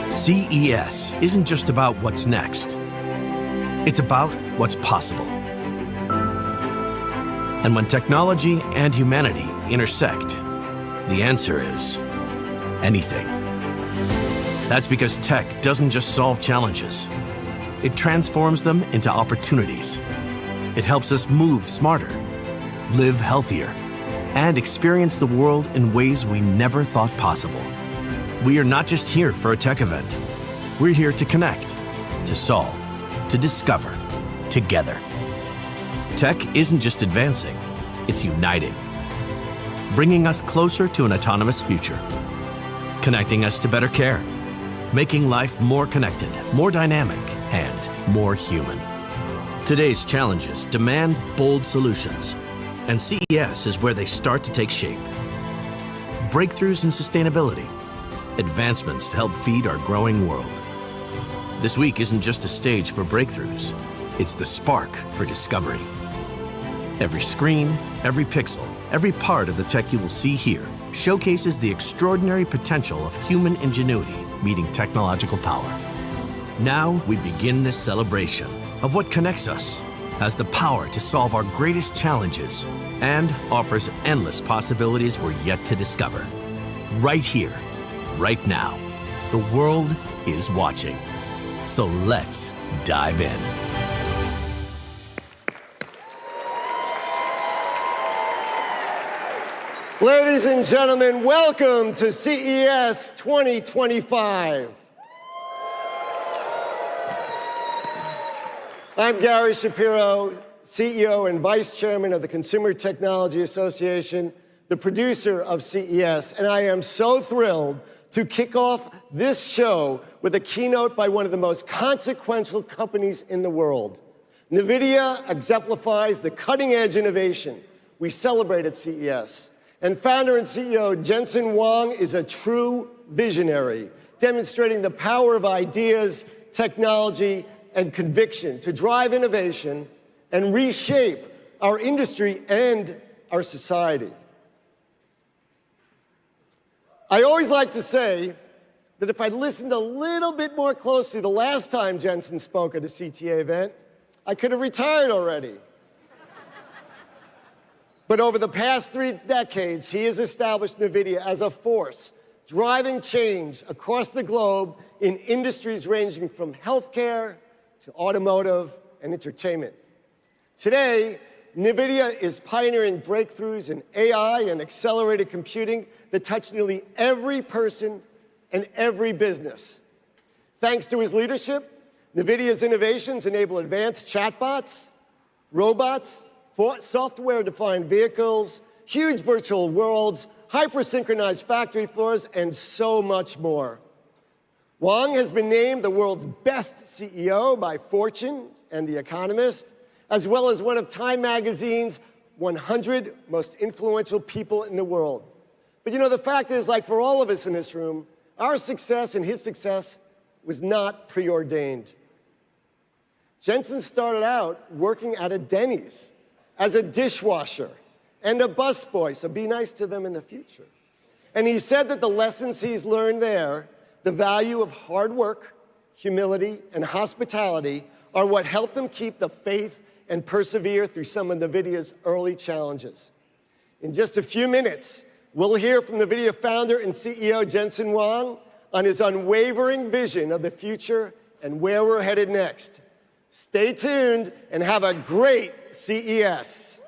CES isn't just about what's next. It's about what's possible. And when technology and humanity intersect, the answer is anything. That's because tech doesn't just solve challenges. It transforms them into opportunities. It helps us move smarter, live healthier, and experience the world in ways we never thought possible. We are not just here for a tech event. We're here to connect, to solve, to discover, together. Tech isn't just advancing, it's uniting, bringing us closer to an autonomous future, connecting us to better care, making life more connected, more dynamic, and more human. Today's challenges demand bold solutions, and CES is where they start to take shape. Breakthroughs in sustainability, advancements to help feed our growing world. This week isn't just a stage for breakthroughs, it's the spark for discovery. Every screen, every pixel, every part of the tech you will see here showcases the extraordinary potential of human ingenuity meeting technological power. Now we begin this celebration of what connects us, has the power to solve our greatest challenges, and offers endless possibilities we're yet to discover. Right here, right now, the world is watching. So let's dive in. Ladies and gentlemen, welcome to CES 2025. I'm Gary Shapiro, CEO and Vice Chairman of the Consumer Technology Association, the producer of CES, and I am so thrilled to kick off this show with a keynote by one of the most consequential companies in the world. NVIDIA exemplifies the cutting-edge innovation we celebrate at CES. And founder and CEO Jensen Huang is a true visionary, demonstrating the power of ideas, technology, and conviction to drive innovation and reshape our industry and our society. I always like to say that if I'd listened a little bit more closely the last time Jensen spoke at a CTA event, I could have retired already. But over the past 3 decades, he has established NVIDIA as a force driving change across the globe in industries ranging from healthcare to automotive and entertainment. Today, NVIDIA is pioneering breakthroughs in AI and accelerated computing that touch nearly every person and every business. Thanks to his leadership, NVIDIA's innovations enable advanced chatbots, robots, software-defined vehicles, huge virtual worlds, hyper-synchronized factory floors, and so much more. Huang has been named the world's best CEO by Fortune and The Economist, as well as one of Time Magazine's 100 most influential people in the world. But you know, the fact is, like for all of us in this room, our success and his success was not preordained. Jensen started out working at a Denny's as a dishwasher and a busboy, so be nice to them in the future. And he said that the lessons he's learned there, the value of hard work, humility, and hospitality, are what helped him keep the faith and persevere through some of NVIDIA's early challenges. In just a few minutes, we'll hear from NVIDIA founder and CEO Jensen Huang on his unwavering vision of the future and where we're headed next. Stay tuned and have a great CES.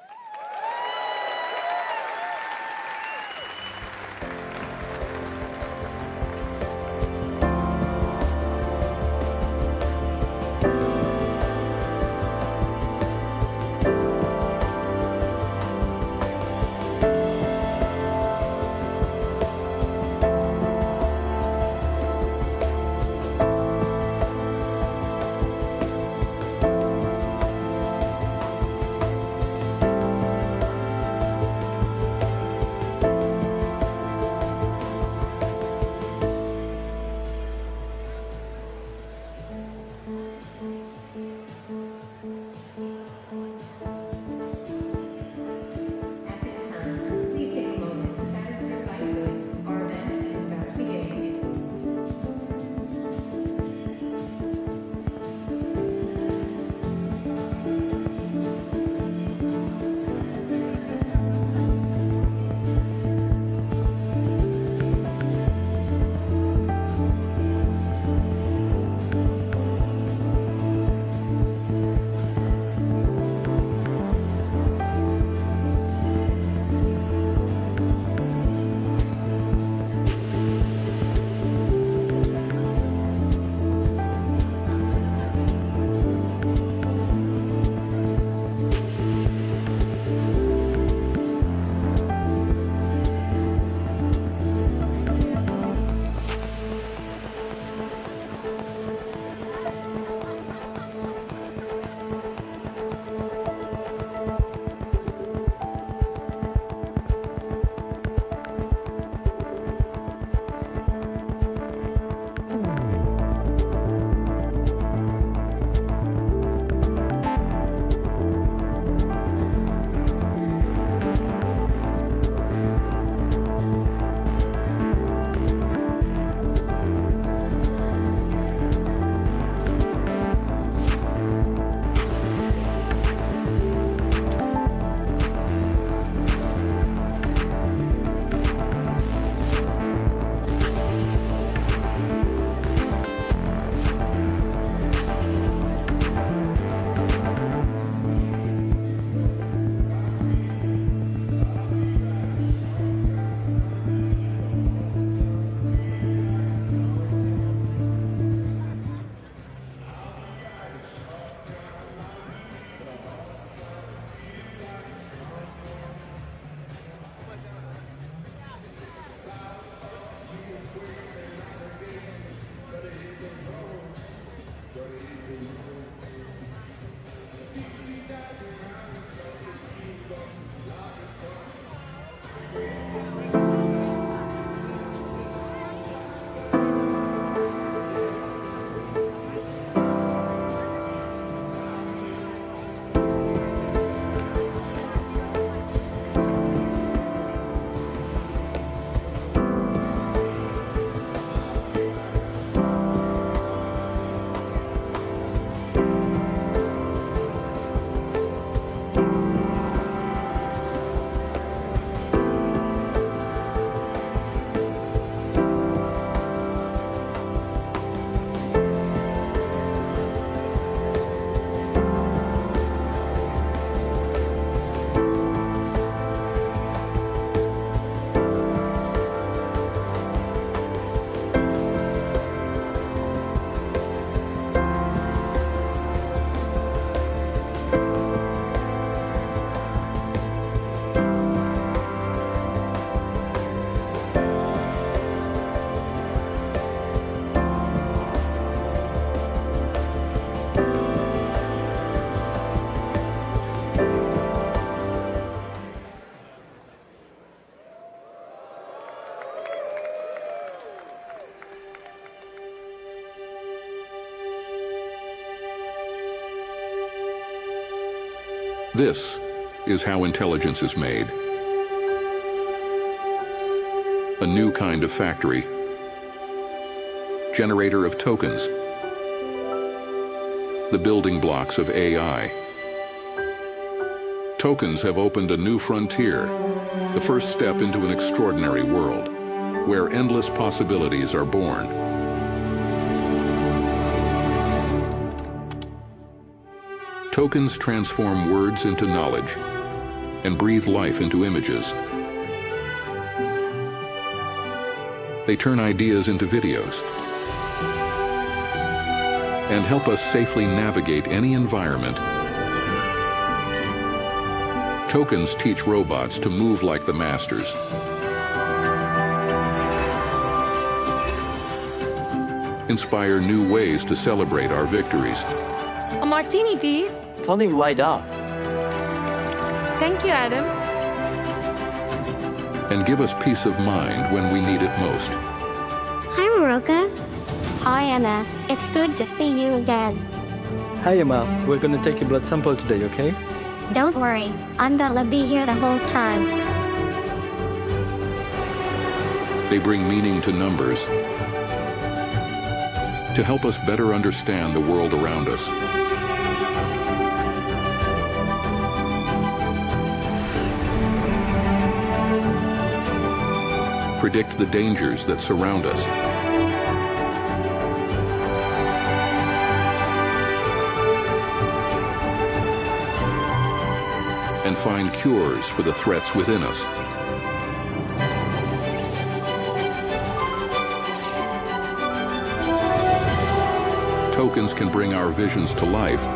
This is how intelligence is made. A new kind of factory. Generator of tokens. The building blocks of AI. Tokens have opened a new frontier, the first step into an extraordinary world, where endless possibilities are born. Tokens transform words into knowledge and breathe life into images. They turn ideas into videos and help us safely navigate any environment. Tokens teach robots to move like the masters. Inspire new ways to celebrate our victories. A martini, please. Tell him light up. Thank you, Adam. And give us peace of mind when we need it most. Hi, Maroka. Hi, Anna. It's good to see you again. Hi, Emma. We're gonna take your blood sample today, okay? Don't worry, I'm gonna be here the whole time. They bring meaning to numbers to help us better understand the world around us. Predict the dangers that surround us. And find cures for the threats within us. Tokens can bring our visions to life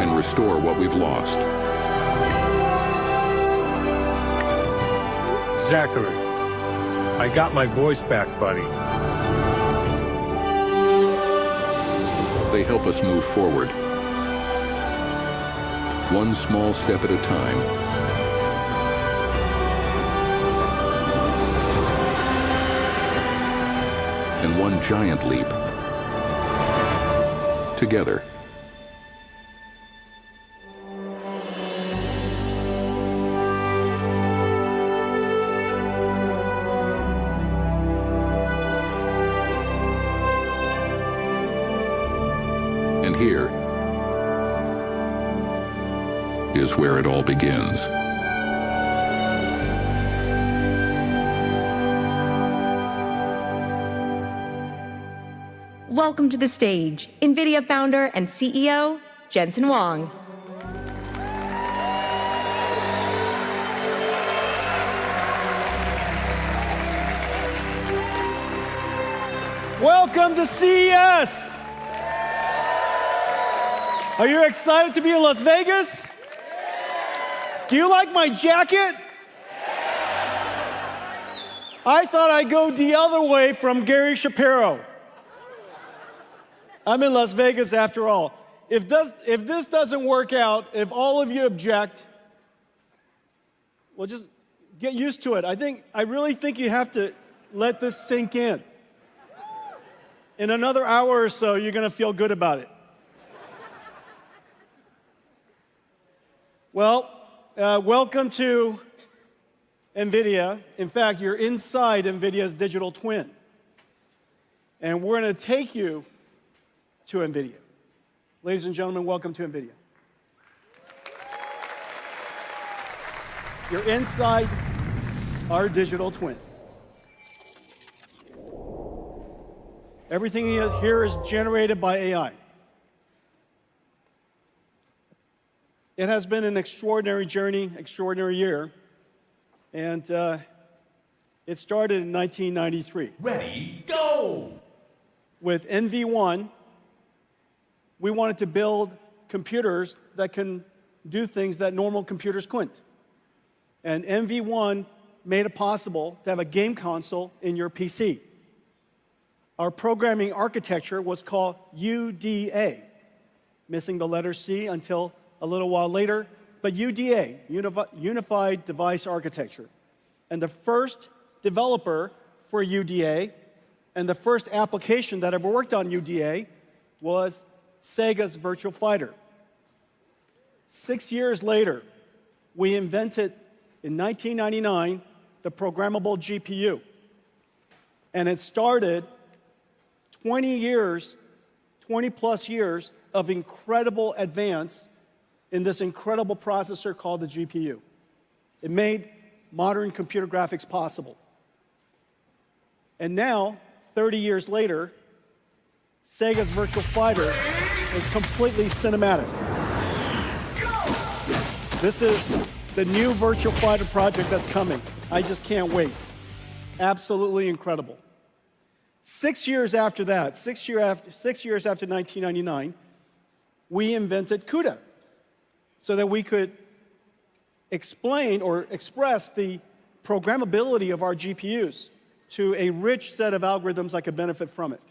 and restore what we've lost. Zachary, I got my voice back, buddy. They help us move forward, one small step at a time. And one giant leap together. And here is where it all begins. Welcome to the stage, NVIDIA founder and CEO, Jensen Huang. Welcome to CES! Are you excited to be in Las Vegas? Do you like my jacket? I thought I'd go the other way from Gary Shapiro. I'm in Las Vegas after all. If this doesn't work out, if all of you object, well, just get used to it. I really think you have to let this sink in. In another hour or so, you're going to feel good about it. Well, welcome to NVIDIA. In fact, you're inside NVIDIA's digital twin. And we're going to take you to NVIDIA. Ladies and gentlemen, welcome to NVIDIA. You're inside our digital twin. Everything here is generated by AI. It has been an extraordinary journey, extraordinary year, and it started in 1993. Ready, go! With NV1, we wanted to build computers that can do things that normal computers couldn't. And NV1 made it possible to have a game console in your PC. Our programming architecture was called UDA, missing the letter C until a little while later, but UDA, Unified Device Architecture. And the first developer for UDA And the first application that ever worked on UDA was Sega's Virtual Fighter. 6 years later, we invented, in 1999, the programmable GPU. And it started 20 plus years of incredible advance in this incredible processor called the GPU. It made modern computer graphics possible. And now, 30 years later, Sega's Virtual Fighter is completely cinematic. This is the new Virtual Fighter project that's coming. I just can't wait. Absolutely incredible. 6 years after that, 6 years after 1999, we invented CUDA so that we could explain or express the programmability of our GPUs to a rich set of algorithms that could benefit from it.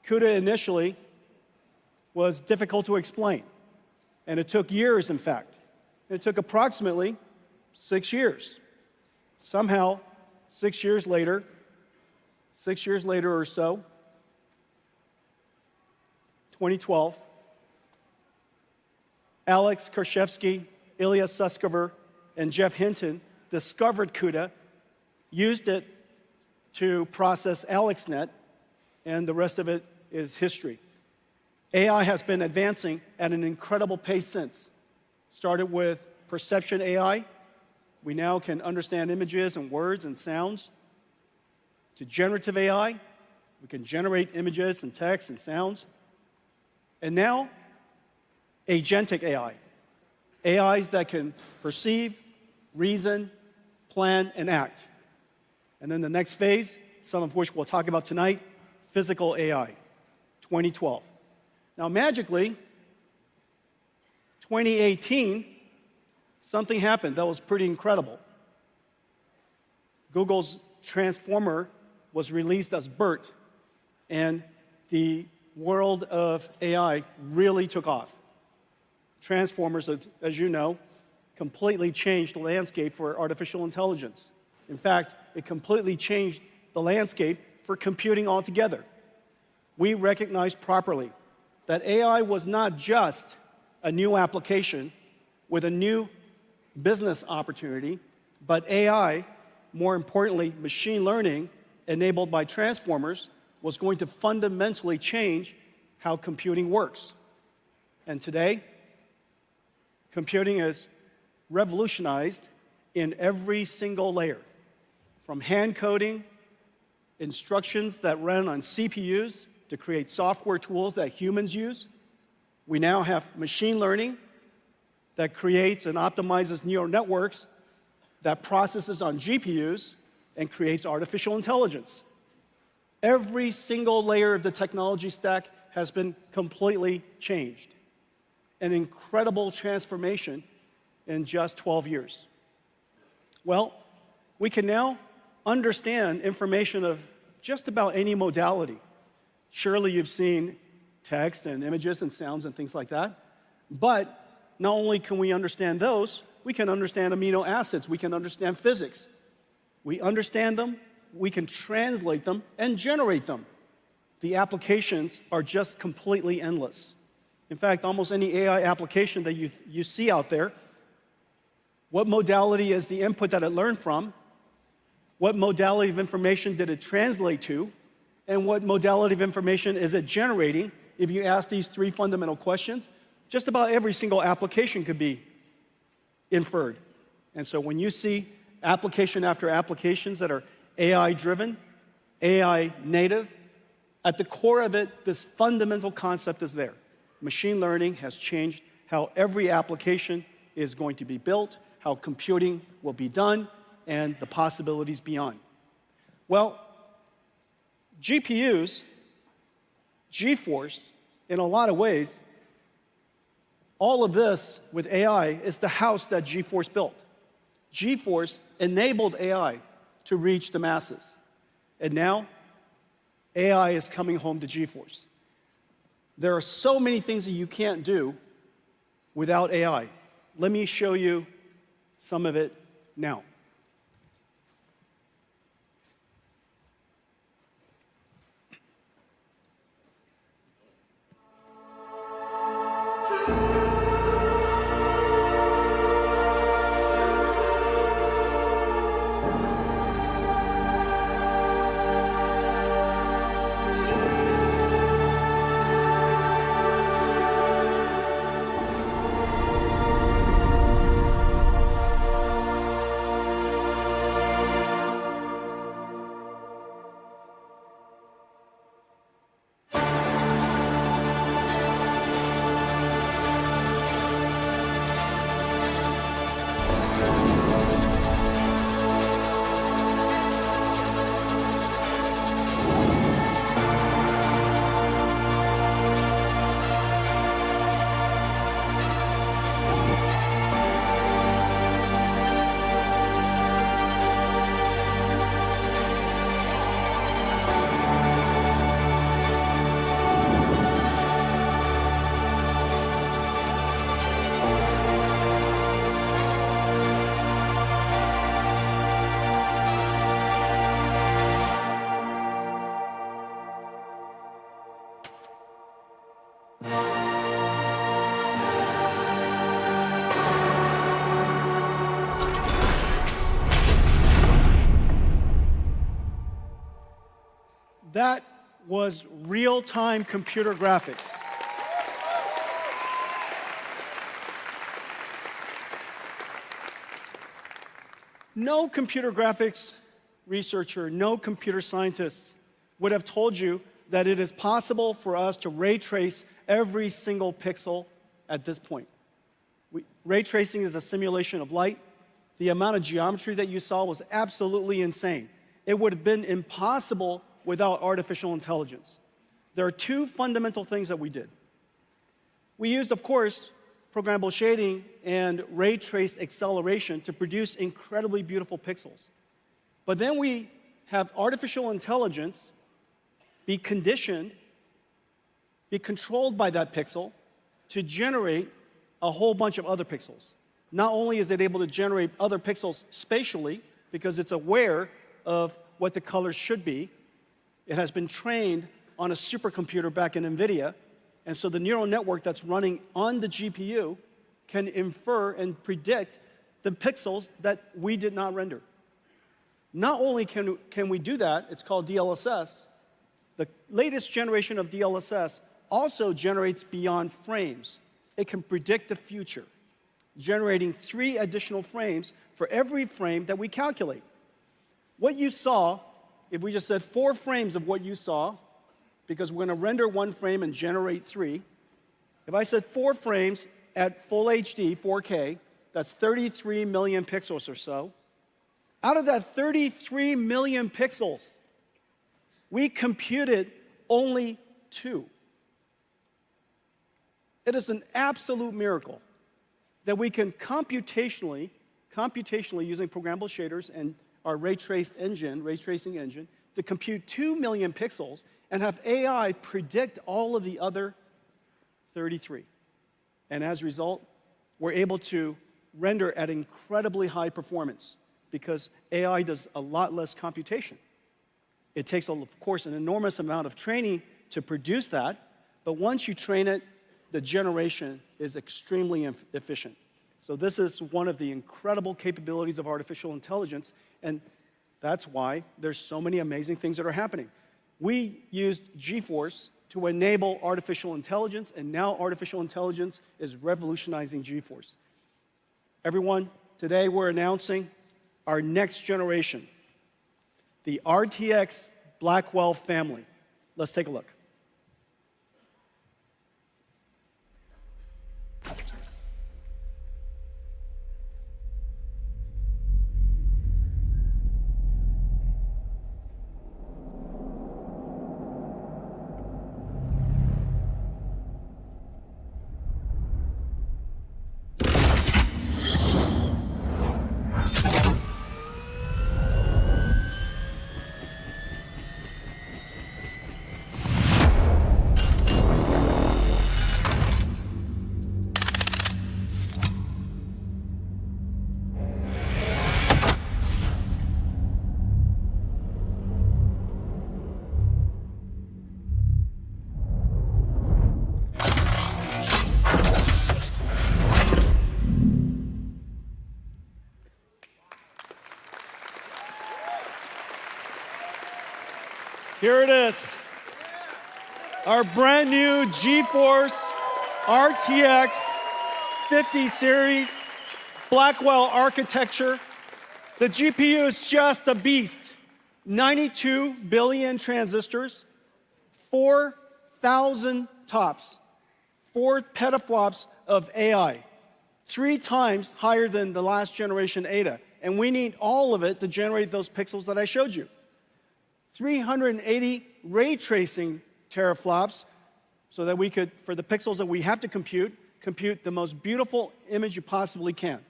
CUDA initially was difficult to explain, and it took years, in fact. It took approximately 6 years. Somehow, 6 years later or so, 2012, Alex Karshevsky, Ilya Sutskever, and Jeff Hinton discovered CUDA, used it to process AlexNet, and the rest of it is history. AI has been advancing at an incredible pace since. Started with perception AI. We now can understand images and words and sounds. To generative AI, we can generate images and text and sounds. And now, agentic AI. AIs that can perceive, reason, plan, and act. And then the next phase, some of which we'll talk about tonight, physical AI, 2012. Now, magically, 2018, something happened that was pretty incredible. Google's Transformer was released as BERT, and the world of AI really took off. Transformers, as you know, completely changed the landscape for artificial intelligence. In fact, it completely changed the landscape for computing altogether. We recognized properly that AI was not just a new application with a new business opportunity, but AI, more importantly, machine learning enabled by transformers, was going to fundamentally change how computing works. And today, computing is revolutionized in every single layer, from hand coding, instructions that run on CPUs to create software tools that humans use. We now have machine learning that creates and optimizes neural networks that processes on GPUs and creates artificial intelligence. Every single layer of the technology stack has been completely changed. An incredible transformation in just 12 years. Well, we can now understand information of just about any modality. Surely you've seen text and images and sounds and things like that. But not only can we understand those, we can understand amino acids, we can understand physics. We understand them, we can translate them, and generate them. The applications are just completely endless. In fact, almost any AI application that you see out there, what modality is the input that it learned from? What modality of information did it translate to? And what modality of information is it generating? If you ask these three fundamental questions, just about every single application could be inferred. And so when you see application after applications that are AI-driven, AI-native, at the core of it, this fundamental concept is there. Machine learning has changed how every application is going to be built, how computing will be done, and the possibilities beyond. Well, GPUs, GeForce, in a lot of ways, all of this with AI is the house that GeForce built. GeForce enabled AI to reach the masses. And now, AI is coming home to GeForce. There are so many things that you can't do without AI. Let me show you some of it now. That was real-time computer graphics. No computer graphics researcher, no computer scientist would have told you that it is possible for us to ray trace every single pixel at this point. Ray tracing is a simulation of light. The amount of geometry that you saw was absolutely insane. It would have been impossible without artificial intelligence. There are two fundamental things that we did. We used, of course, programmable shading and ray traced acceleration to produce incredibly beautiful pixels. But then we have artificial intelligence be conditioned, be controlled by that pixel to generate a whole bunch of other pixels. Not only is it able to generate other pixels spatially, because it's aware of what the colors should be, it has been trained on a supercomputer back in NVIDIA, and so the neural network that's running on the GPU can infer and predict the pixels that we did not render. Not only can we do that, it's called DLSS. The latest generation of DLSS also generates beyond frames. It can predict the future, generating 3 additional frames for every frame that we calculate. What you saw, if we just said 4 frames of what you saw, because we're going to render 1 frame and generate 3. If I said 4 frames at full HD, 4K, that's 33 million pixels or so. Out of that 33 million pixels, we computed only 2. It is an absolute miracle that we can computationally using programmable shaders and our ray tracing engine, to compute 2 million pixels and have AI predict all of the other 33. And as a result, we're able to render at incredibly high performance because AI does a lot less computation. It takes, of course, an enormous amount of training to produce that, but once you train it, the generation is extremely efficient. So this is one of the incredible capabilities of artificial intelligence, and that's why there's so many amazing things that are happening. We used GeForce to enable artificial intelligence, and now artificial intelligence is revolutionizing GeForce. Everyone, today we're announcing our next generation, the RTX Blackwell family. Let's take a look. Here it is, our brand new GeForce RTX 50 series Blackwell architecture. The GPU is just a beast. 92 billion transistors, 4,000 TOPS, 4 petaflops of AI, 3 times higher than the last generation Ada. And we need all of it to generate those pixels that I showed you. 380 ray tracing teraflops so that we could, for the pixels that we have to compute the most beautiful image you possibly can.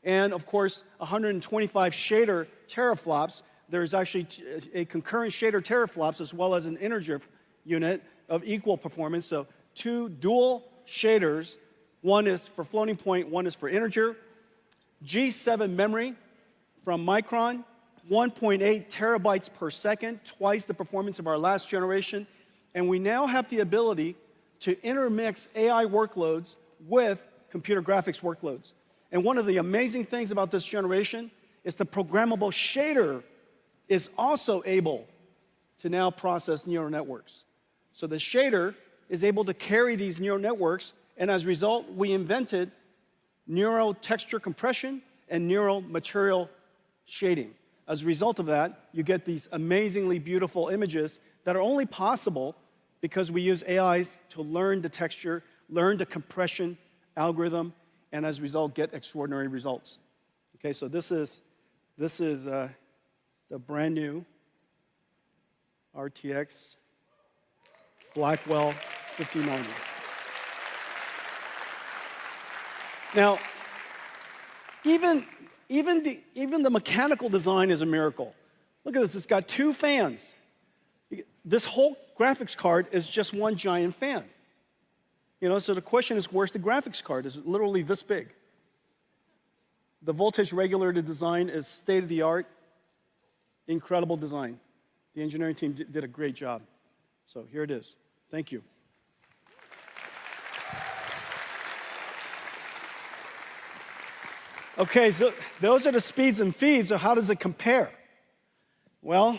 And of course, 125 shader teraflops. There's actually a concurrent shader teraflops as well as an integer unit of equal performance. So 2 dual shaders, one is for floating point, one is for integer. G7 memory from Micron, 1.8 terabytes per second, twice the performance of our last generation. And we now have the ability to intermix AI workloads with computer graphics workloads. And one of the amazing things about this generation is the programmable shader is also able to now process neural networks. So the shader is able to carry these neural networks, and as a result, we invented neural texture compression and neural material shading. As a result of that, you get these amazingly beautiful images that are only possible because we use AIs to learn the texture, learn the compression algorithm, and as a result, get extraordinary results. Okay, so this is the brand new RTX Blackwell 5090. Now, even the mechanical design is a miracle. Look at this, it's got 2 fans. This whole graphics card is just one giant fan. You know, so the question is, where's the graphics card? It's literally this big. The voltage regulated design is state-of-the-art, incredible design. The engineering team did a great job. So here it is. Thank you. Okay, so those are the speeds and feeds, so how does it compare? Well,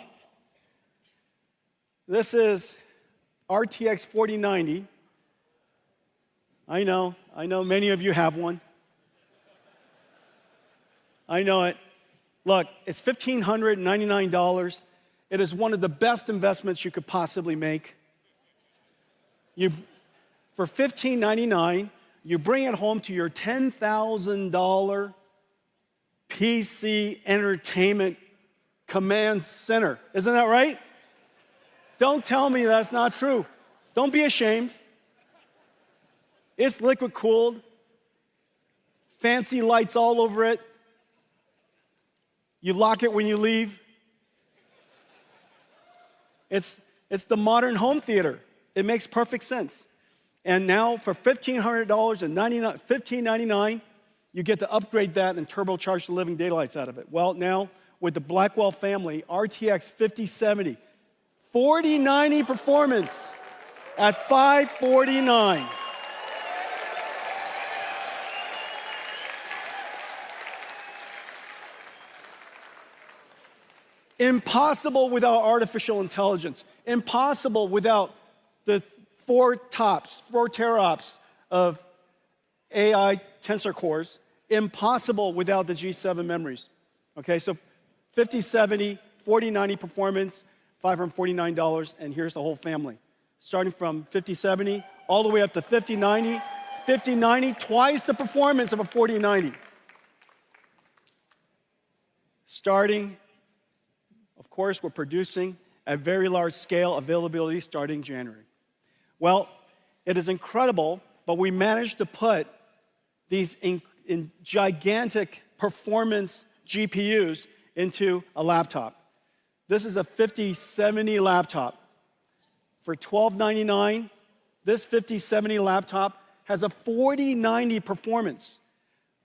this is RTX 4090. I know many of you have one. I know it. Look, it's $1,599. It is one of the best investments you could possibly make. For $1,599, you bring it home to your $10,000 PC entertainment command center. Isn't that right? Don't tell me that's not true. Don't be ashamed. It's liquid cooled, fancy lights all over it. You lock it when you leave. It's the modern home theater. It makes perfect sense. And now for $1,599, you get to upgrade that and turbocharge the living daylights out of it. Well, now with the Blackwell family, RTX 5070, 4090 performance at $549. Impossible without artificial intelligence. Impossible without the 4 teraops of AI tensor cores. Impossible without the G7 memories. Okay, so 5070, 4090 performance, $549, and here's the whole family. Starting from 5070 all the way up to 5090. 5090, twice the performance of a 4090. Starting, of course, we're producing at very large scale availability starting January. Well, it is incredible, but we managed to put these in gigantic performance GPUs into a laptop. This is a 5070 laptop. For $1,299, this 5070 laptop has a 4090 performance.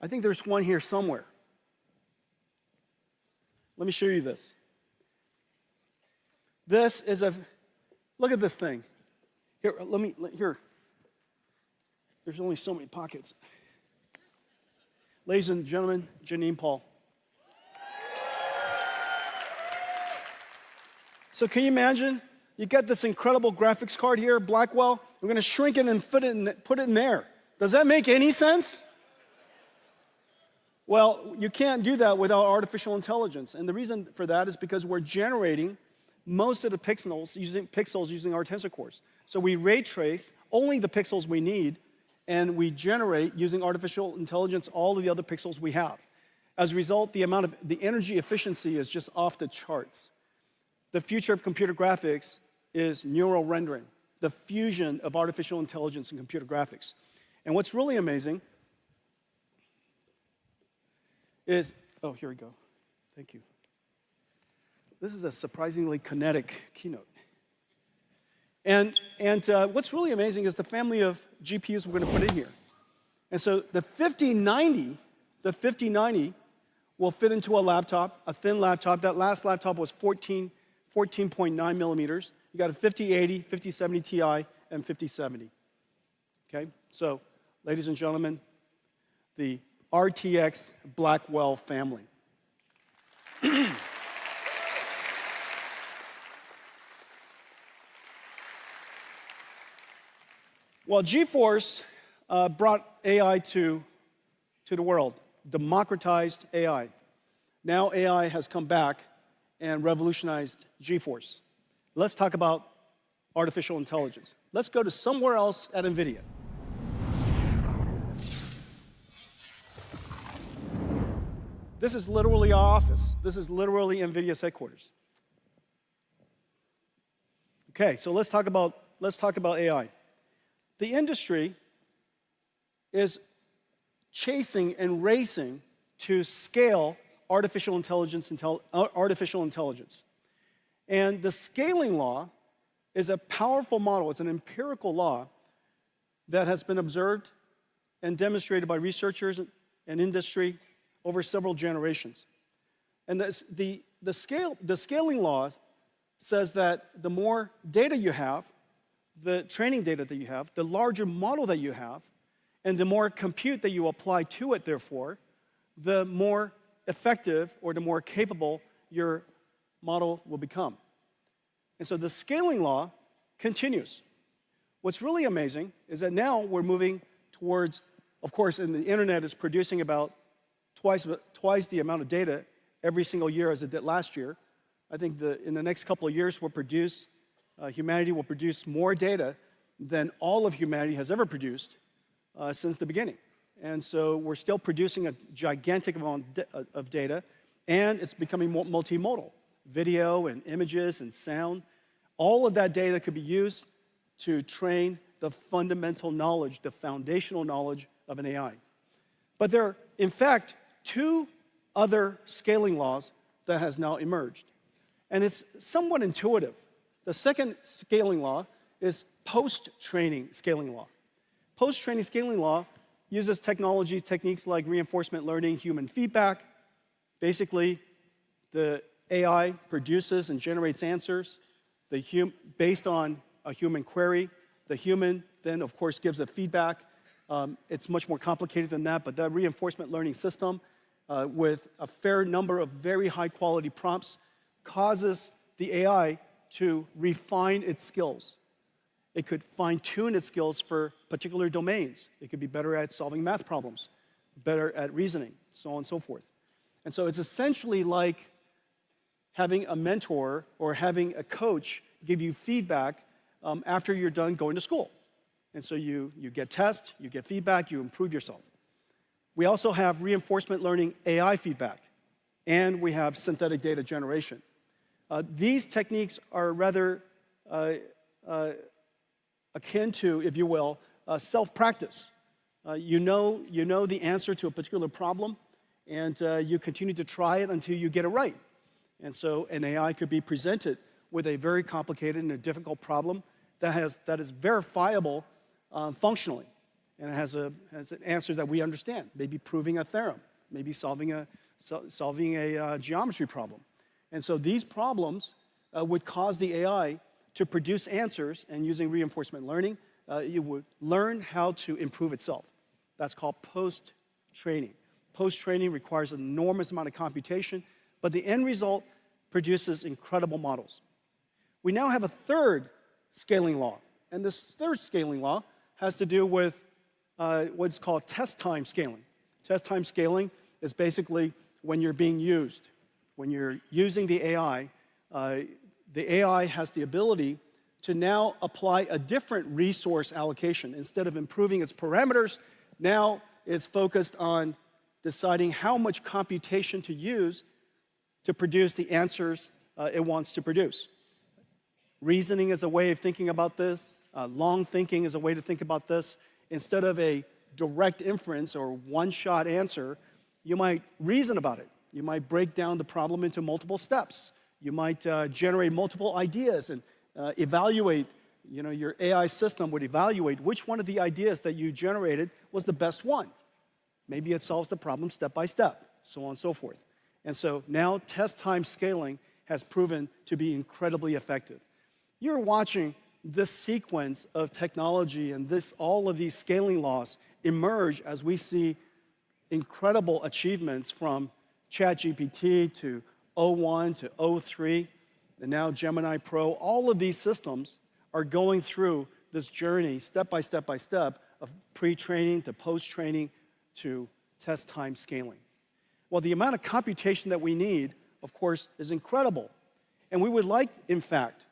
I think there's one here somewhere. Let me show you this. This is look at this thing. Here. There's only so many pockets. Ladies and gentlemen, Janine Paul. So can you imagine? You get this incredible graphics card here, Blackwell. We're going to shrink it and put it in there. Does that make any sense? Well, you can't do that without artificial intelligence. And the reason for that is because we're generating most of the pixels using our tensor cores. So we ray trace only the pixels we need, and we generate, using artificial intelligence, all of the other pixels we have. As a result, the energy efficiency is just off the charts. The future of computer graphics is neural rendering, the fusion of artificial intelligence and computer graphics. And what's really amazing is, oh, here we go. Thank you. This is a surprisingly kinetic keynote. And what's really amazing is the family of GPUs we're going to put in here. And so the 5090 will fit into a laptop, a thin laptop. That last laptop was 14.9 millimeters. You got a 5080, 5070 Ti, and 5070. Okay? So, ladies and gentlemen, the RTX Blackwell family. Well, GeForce brought AI to the world, democratized AI. Now AI has come back and revolutionized GeForce. Let's talk about artificial intelligence. Let's go to somewhere else at NVIDIA. This is literally our office. This is literally NVIDIA's headquarters. Okay, so let's talk about AI. The industry is chasing and racing to scale artificial intelligence. And the scaling law is a powerful model. It's an empirical law that has been observed and demonstrated by researchers and industry over several generations. And the scaling law says that the more data you have, the training data that you have, the larger model that you have, and the more compute that you apply to it, therefore, the more effective or the more capable your model will become. And so the scaling law continues. What's really amazing is that now we're moving towards, of course, and the internet is producing about twice the amount of data every single year as it did last year. I think in the next couple of years, humanity will produce more data than all of humanity has ever produced since the beginning. And so we're still producing a gigantic amount of data, and it's becoming more multimodal. Video and images and sound, all of that data could be used to train the fundamental knowledge, the foundational knowledge of an AI. But there are, in fact, two other scaling laws that has now emerged. And it's somewhat intuitive. The second scaling law is post-training scaling law. Post-training scaling law uses techniques like reinforcement learning, human feedback. Basically, the AI produces and generates answers based on a human query. The human then, of course, gives a feedback. It's much more complicated than that, but that reinforcement learning system with a fair number of very high-quality prompts causes the AI to refine its skills. It could fine-tune its skills for particular domains. It could be better at solving math problems, better at reasoning, so on and so forth. And so it's essentially like having a mentor or having a coach give you feedback after you're done going to school. And so you get tests, you get feedback, you improve yourself. We also have reinforcement learning AI feedback, and we have synthetic data generation. These techniques are rather akin to, if you will, self-practice. You know the answer to a particular problem, and you continue to try it until you get it right. And so an AI could be presented with a very complicated and a difficult problem that is verifiable functionally, and it has an answer that we understand, maybe proving a theorem, maybe solving a geometry problem. And so these problems would cause the AI to produce answers, and using reinforcement learning, it would learn how to improve itself. That's called post-training. Post-training requires an enormous amount of computation, but the end result produces incredible models. We now have a third scaling law, and this third scaling law has to do with what's called test time scaling. Test time scaling is basically when you're being used. When you're using the AI has the ability to now apply a different resource allocation. Instead of improving its parameters, now it's focused on deciding how much computation to use to produce the answers it wants to produce. Reasoning is a way of thinking about this. Long thinking is a way to think about this. Instead of a direct inference or one-shot answer, you might reason about it. You might break down the problem into multiple steps. You might generate multiple ideas and evaluate, your AI system would evaluate which one of the ideas that you generated was the best one. Maybe it solves the problem step by step, so on and so forth. And so now test time scaling has proven to be incredibly effective. You're watching this sequence of technology and all of these scaling laws emerge as we see incredible achievements from ChatGPT to O1 to O3, and now Gemini Pro. All of these systems are going through this journey step by step by step of pre-training to post-training to test time scaling. Well, the amount of computation that we need, of course, is incredible. And we would like, in fact,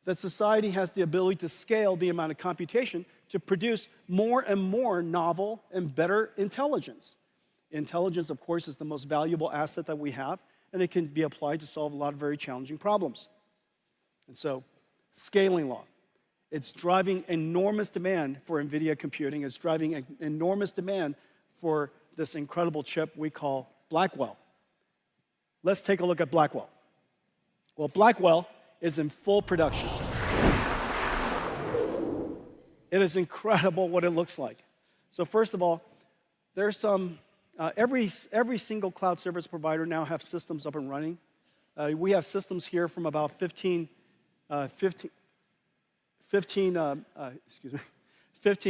that society has the ability to scale the amount of computation to produce more and more novel and better intelligence. Intelligence, of course, is the most valuable asset that we have, and it can be applied to solve a lot of very challenging problems. And so, scaling law. It's driving enormous demand for NVIDIA computing. It's driving enormous demand for this incredible chip we call Blackwell. Let's take a look at Blackwell. Well, Blackwell is in full production. It is incredible what it looks like. So first of all, there's some, every single cloud service provider now have systems up and running. We have systems here from about 15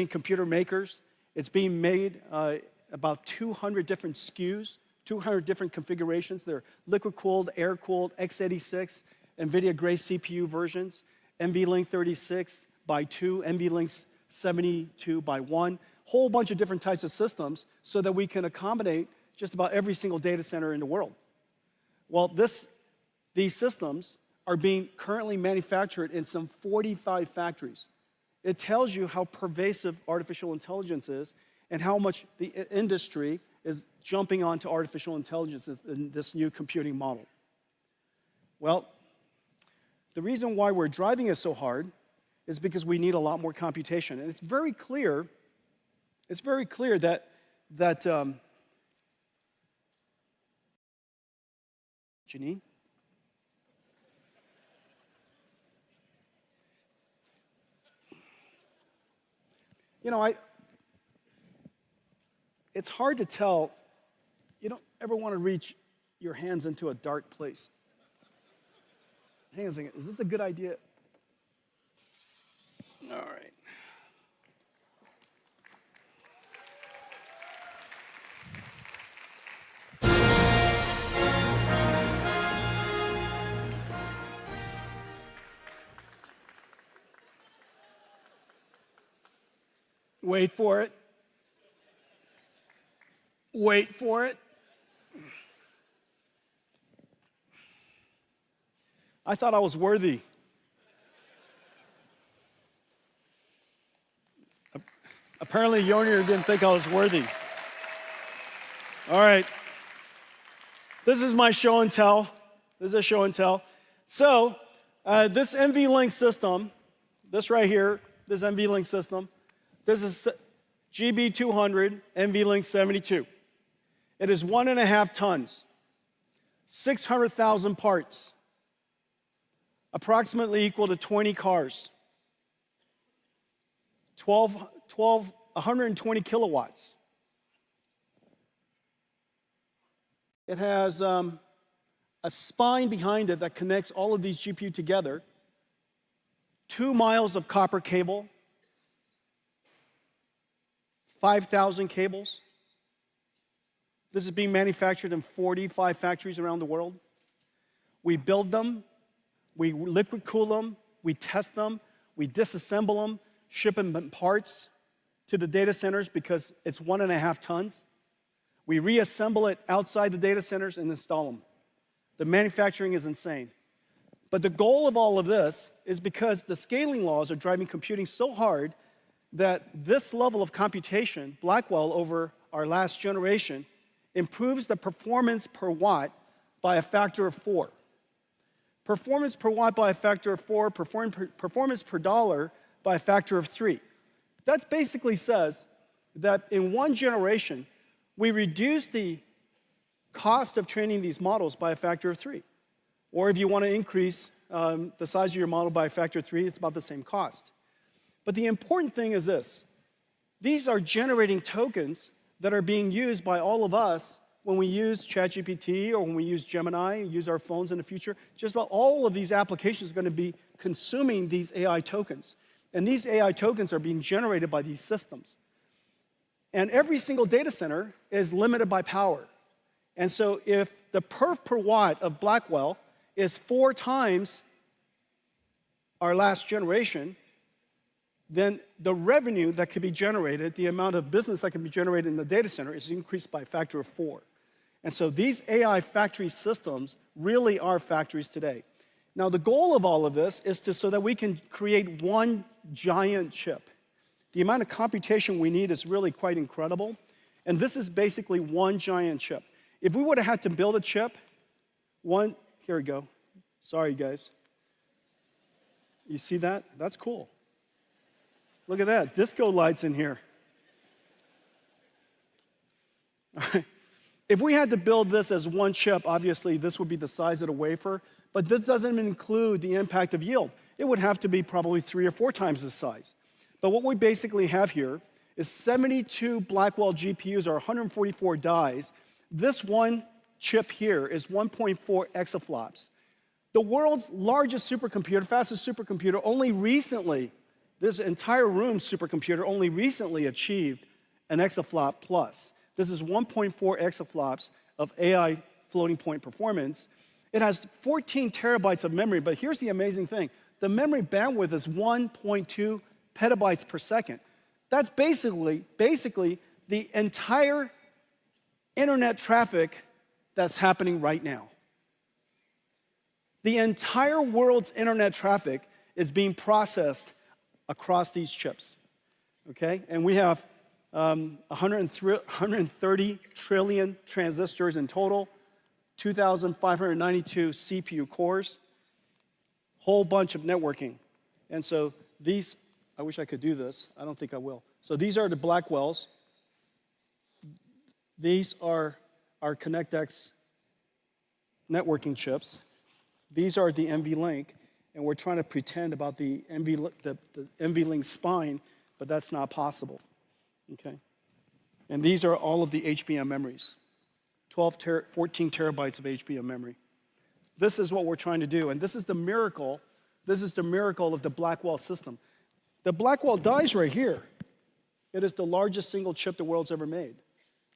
computer makers. It's being made about 200 different SKUs, 200 different configurations. They're liquid-cooled, air-cooled, x86, NVIDIA Grace CPU versions, NVLink 36 by 2, NVLink 72 by 1, whole bunch of different types of systems so that we can accommodate just about every single data center in the world. Well, these systems are being currently manufactured in some 45 factories. It tells you how pervasive artificial intelligence is and how much the industry is jumping onto artificial intelligence in this new computing model. Well, the reason why we're driving it so hard is because we need a lot more computation. And it's very clear that Janine? You know, it's hard to tell. You don't ever want to reach your hands into a dark place. Hang on a second, is this a good idea? All right. Wait for it. Wait for it. I thought I was worthy. Apparently, Yonir didn't think I was worthy. All right. This is my show and tell. This is a show and tell. So, this NVLink system, this right here, this NVLink system, this is GB200 NVLink 72. It is 1.5 tons, 600,000 parts, approximately equal to 20 cars, 120 kilowatts. It has a spine behind it that connects all of these GPU together, 2 miles of copper cable, 5,000 cables. This is being manufactured in 45 factories around the world. We build them, we liquid cool them, we test them, we disassemble them, ship them in parts to the data centers because it's 1.5 tons. We reassemble it outside the data centers and install them. The manufacturing is insane. But the goal of all of this is because the scaling laws are driving computing so hard that this level of computation, Blackwell over our last generation, improves the performance per watt by a factor of 4. Performance per watt by a factor of 4, performance per dollar by a factor of 3. That basically says that in one generation, we reduce the cost of training these models by a factor of 3. Or if you want to increase the size of your model by a factor of 3, it's about the same cost. But the important thing is this. These are generating tokens that are being used by all of us when we use ChatGPT or when we use Gemini, use our phones in the future. Just about all of these applications are going to be consuming these AI tokens. And these AI tokens are being generated by these systems. And every single data center is limited by power. And so if the perf per watt of Blackwell is 4 times our last generation, then the revenue that could be generated, the amount of business that can be generated in the data center is increased by a factor of 4. And so these AI factory systems really are factories today. Now, the goal of all of this is so that we can create one giant chip. The amount of computation we need is really quite incredible. And this is basically one giant chip. If we would have had to build a chip, here we go. Sorry, guys. You see that? That's cool. Look at that, disco lights in here. All right. If we had to build this as one chip, obviously this would be the size of the wafer, but this doesn't include the impact of yield. It would have to be probably 3 or 4 times this size. But what we basically have here is 72 Blackwell GPUs or 144 dies. This one chip here is 1.4 exaflops. The world's largest supercomputer, fastest supercomputer, only recently, this entire room's supercomputer only recently achieved an exaflop plus. This is 1.4 exaflops of AI floating point performance. It has 14 terabytes of memory, but here's the amazing thing. The memory bandwidth is 1.2 petabytes per second. That's basically the entire internet traffic that's happening right now. The entire world's internet traffic is being processed across these chips, okay? And we have 130 trillion transistors in total, 2,592 CPU cores, whole bunch of networking. And so these, I wish I could do this. I don't think I will. So these are the Blackwells. These are our ConnectX networking chips. These are the NVLink, and we're trying to pretend about the NVLink spine, but that's not possible, okay? And these are all of the HBM memories, 14 terabytes of HBM memory. This is what we're trying to do, and this is the miracle of the Blackwell system. The Blackwell dies right here. It is the largest single chip the world's ever made.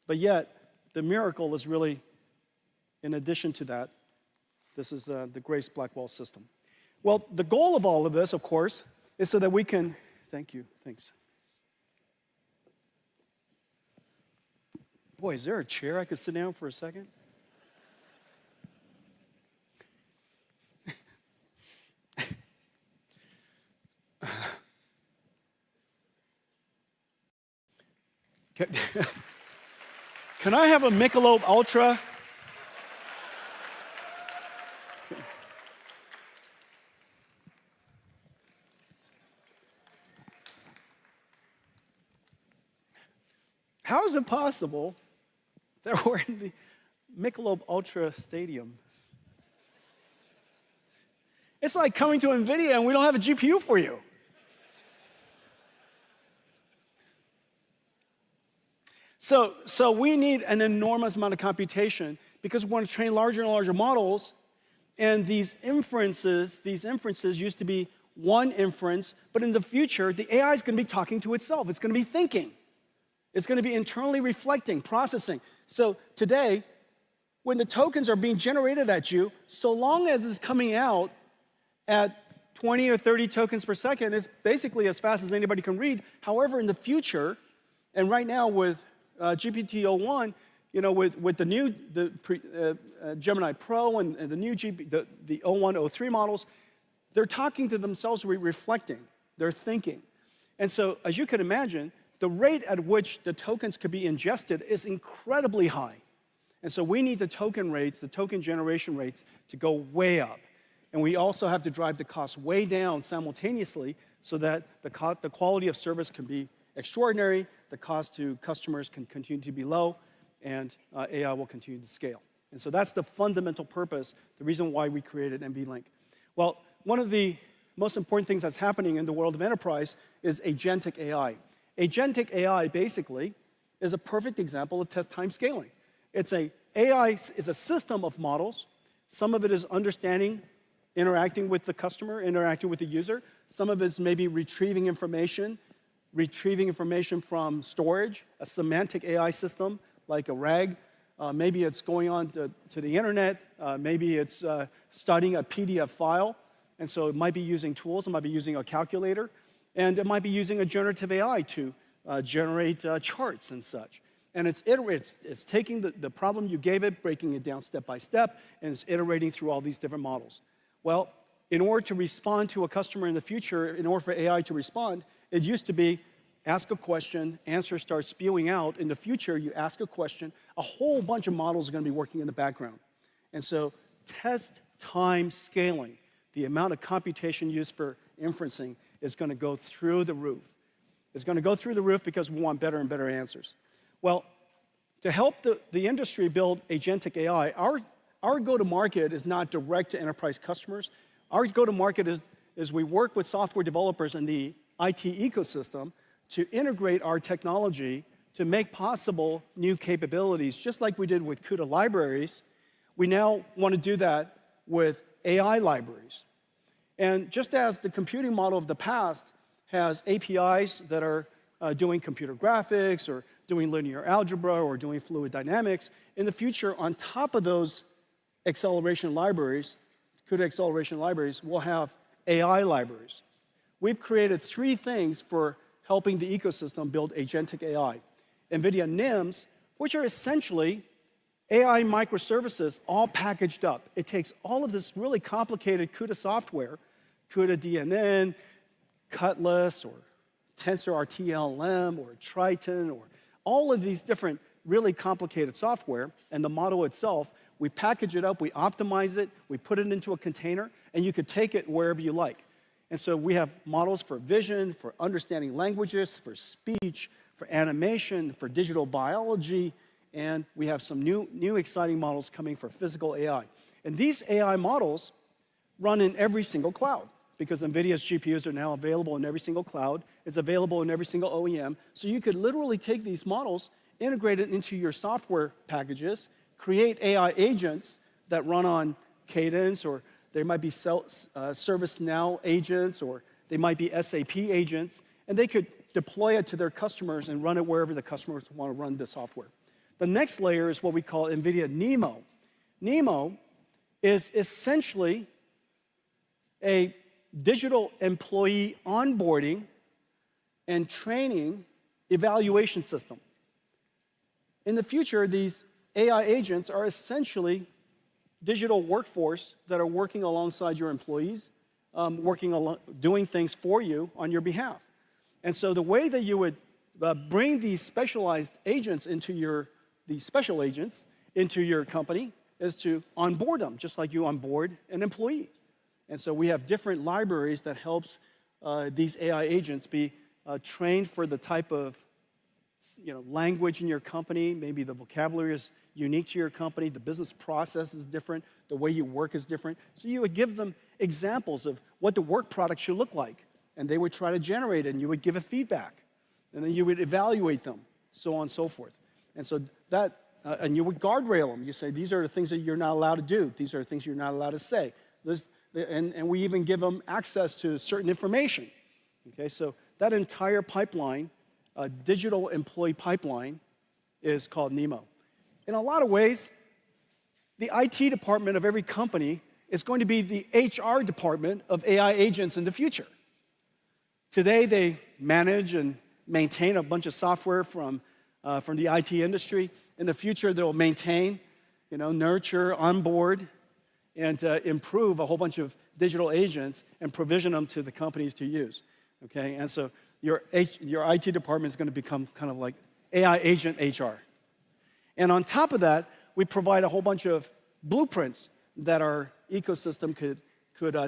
But yet, the miracle is really, in addition to that, this is the Grace Blackwell system. Well, the goal of all of this, of course, is so that we can, thank you, thanks. Boy, is there a chair I could sit down for a second? Can I have a Michelob Ultra? How is it possible that we're in the Michelob Ultra Stadium? It's like coming to NVIDIA and we don't have a GPU for you. So we need an enormous amount of computation because we want to train larger and larger models, and these inferences used to be one inference, but in the future, the AI is going to be talking to itself. It's going to be thinking. It's going to be internally reflecting, processing. So today, when the tokens are being generated at you, so long as it's coming out at 20 or 30 tokens per second, it's basically as fast as anybody can read. However, in the future, and right now with GPT-01, you know, with the new Gemini Pro and the new the 01, 03 models, they're talking to themselves, reflecting, they're thinking. And so, as you can imagine, the rate at which the tokens could be ingested is incredibly high. And so we need the token rates, the token generation rates, to go way up. And we also have to drive the cost way down simultaneously so that the quality of service can be extraordinary, the cost to customers can continue to be low, and AI will continue to scale. And so that's the fundamental purpose, the reason why we created NVLink. Well, one of the most important things that's happening in the world of enterprise is Agentic AI. Agentic AI, basically, is a perfect example of test time scaling. AI is a system of models. Some of it is understanding, interacting with the customer, interacting with the user. Some of it's maybe retrieving information from storage, a semantic AI system like a RAG. Maybe it's going on to the internet. Maybe it's studying a PDF file. And so it might be using tools. It might be using a calculator. And it might be using a generative AI to generate charts and such. And it's taking the problem you gave it, breaking it down step by step, and it's iterating through all these different models. Well, in order to respond to a customer in the future, in order for AI to respond, it used to be ask a question, answer starts spewing out. In the future, you ask a question, a whole bunch of models are going to be working in the background. And so test time scaling, the amount of computation used for inferencing, is going to go through the roof. It's going to go through the roof because we want better and better answers. Well, to help the industry build agentic AI, our go-to-market is not direct to enterprise customers. Our go-to-market is we work with software developers in the IT ecosystem to integrate our technology to make possible new capabilities, just like we did with CUDA libraries. We now want to do that with AI libraries. And just as the computing model of the past has APIs that are doing computer graphics or doing linear algebra or doing fluid dynamics, in the future, on top of those acceleration libraries, CUDA acceleration libraries, we'll have AI libraries. We've created 3 things for helping the ecosystem build agentic AI. NVIDIA NIMs, which are essentially AI microservices all packaged up. It takes all of this really complicated CUDA software, CUDA DNN, Cutlass, or TensorRT-LM, or Triton, or all of these different really complicated software, and the model itself, we package it up, we optimize it, we put it into a container, and you could take it wherever you like. And so we have models for vision, for understanding languages, for speech, for animation, for digital biology, and we have some new exciting models coming for physical AI. And these AI models run in every single cloud, because NVIDIA's GPUs are now available in every single cloud. It's available in every single OEM. So you could literally take these models, integrate it into your software packages, create AI agents that run on Cadence, or they might be ServiceNow agents, or they might be SAP agents, and they could deploy it to their customers and run it wherever the customers want to run the software. The next layer is what we call NVIDIA NeMo. NeMo is essentially a digital employee onboarding and training evaluation system. In the future, these AI agents are essentially digital workforce that are working alongside your employees, doing things for you on your behalf. And so the way that you would bring these specialized agents these special agents into your company is to onboard them, just like you onboard an employee. And so we have different libraries that helps these AI agents be trained for the type of language in your company. Maybe the vocabulary is unique to your company, the business process is different, the way you work is different. So you would give them examples of what the work product should look like, and they would try to generate it, and you would give a feedback, and then you would evaluate them, so on and so forth. And so that, and you would guardrail them. You say, these are the things that you're not allowed to do. These are the things you're not allowed to say. And we even give them access to certain information. Okay, so that entire pipeline, digital employee pipeline, is called NeMo. In a lot of ways, the IT department of every company is going to be the HR department of AI agents in the future. Today, they manage and maintain a bunch of software from the IT industry. In the future, they'll maintain, nurture, onboard, and improve a whole bunch of digital agents and provision them to the companies to use. Okay, and so your IT department is going to become kind of like AI agent HR. And on top of that, we provide a whole bunch of blueprints that our ecosystem could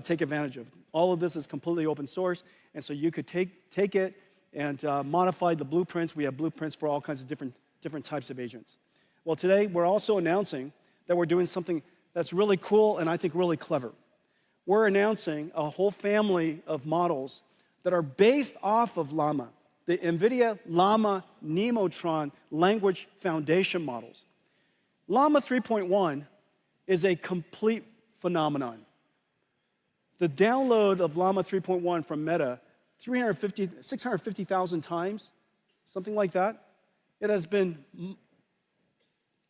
take advantage of. All of this is completely open source, and so you could take it and modify the blueprints. We have blueprints for all kinds of different types of agents. Well, today we're also announcing that we're doing something that's really cool and I think really clever. We're announcing a whole family of models that are based off of Llama, the NVIDIA Llama Neotron language foundation models. Llama 3.1 is a complete phenomenon. The download of Llama 3.1 from Meta, 650,000 times, something like that. It has been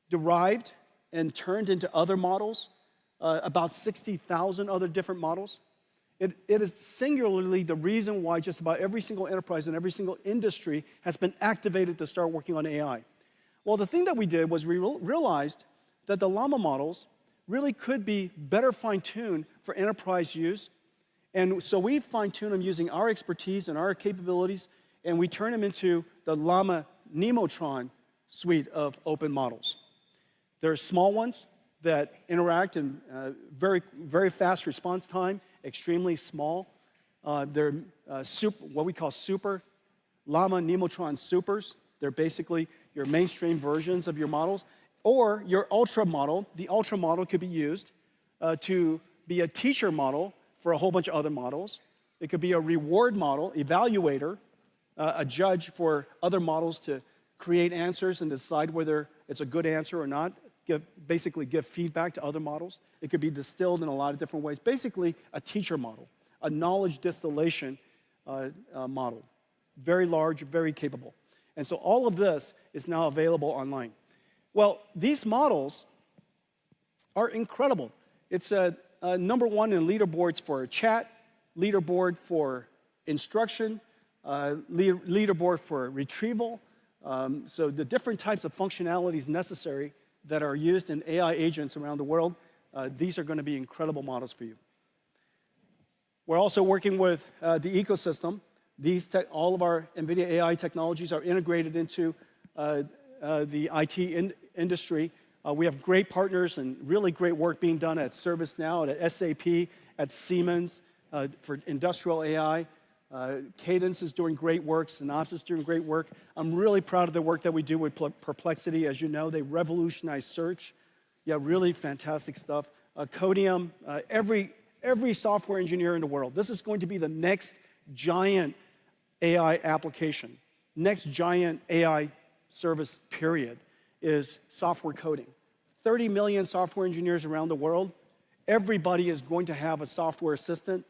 derived and turned into other models, about 60,000 other different models. It is singularly the reason why just about every single enterprise and every single industry has been activated to start working on AI. Well, the thing that we did was we realized that the Llama models really could be better fine-tuned for enterprise use. And so we fine-tune them using our expertise and our capabilities, and we turn them into the Llama Neotron suite of open models. There are small ones that interact in very, very fast response time, extremely small. They're what we call super Llama Neotron supers. They're basically your mainstream versions of your models. Or your ultra model. The ultra model could be used to be a teacher model for a whole bunch of other models. It could be a reward model, evaluator, a judge for other models to create answers and decide whether it's a good answer or not, basically give feedback to other models. It could be distilled in a lot of different ways. Basically, a teacher model, a knowledge distillation model. Very large, very capable. And so all of this is now available online. Well, these models are incredible. It's number one in leaderboards for chat, leaderboard for instruction, leaderboard for retrieval. So the different types of functionalities necessary that are used in AI agents around the world, these are going to be incredible models for you. We're also working with the ecosystem. All of our NVIDIA AI technologies are integrated into the IT industry. We have great partners and really great work being done at ServiceNow, at SAP, at Siemens for industrial AI. Cadence is doing great work. Synopsys is doing great work. I'm really proud of the work that we do with Perplexity. As you know, they revolutionized search. Yeah, really fantastic stuff. Codium, every software engineer in the world. This is going to be the next giant AI application, next giant AI service, period, is software coding. 30 million software engineers around the world. Everybody is going to have a software assistant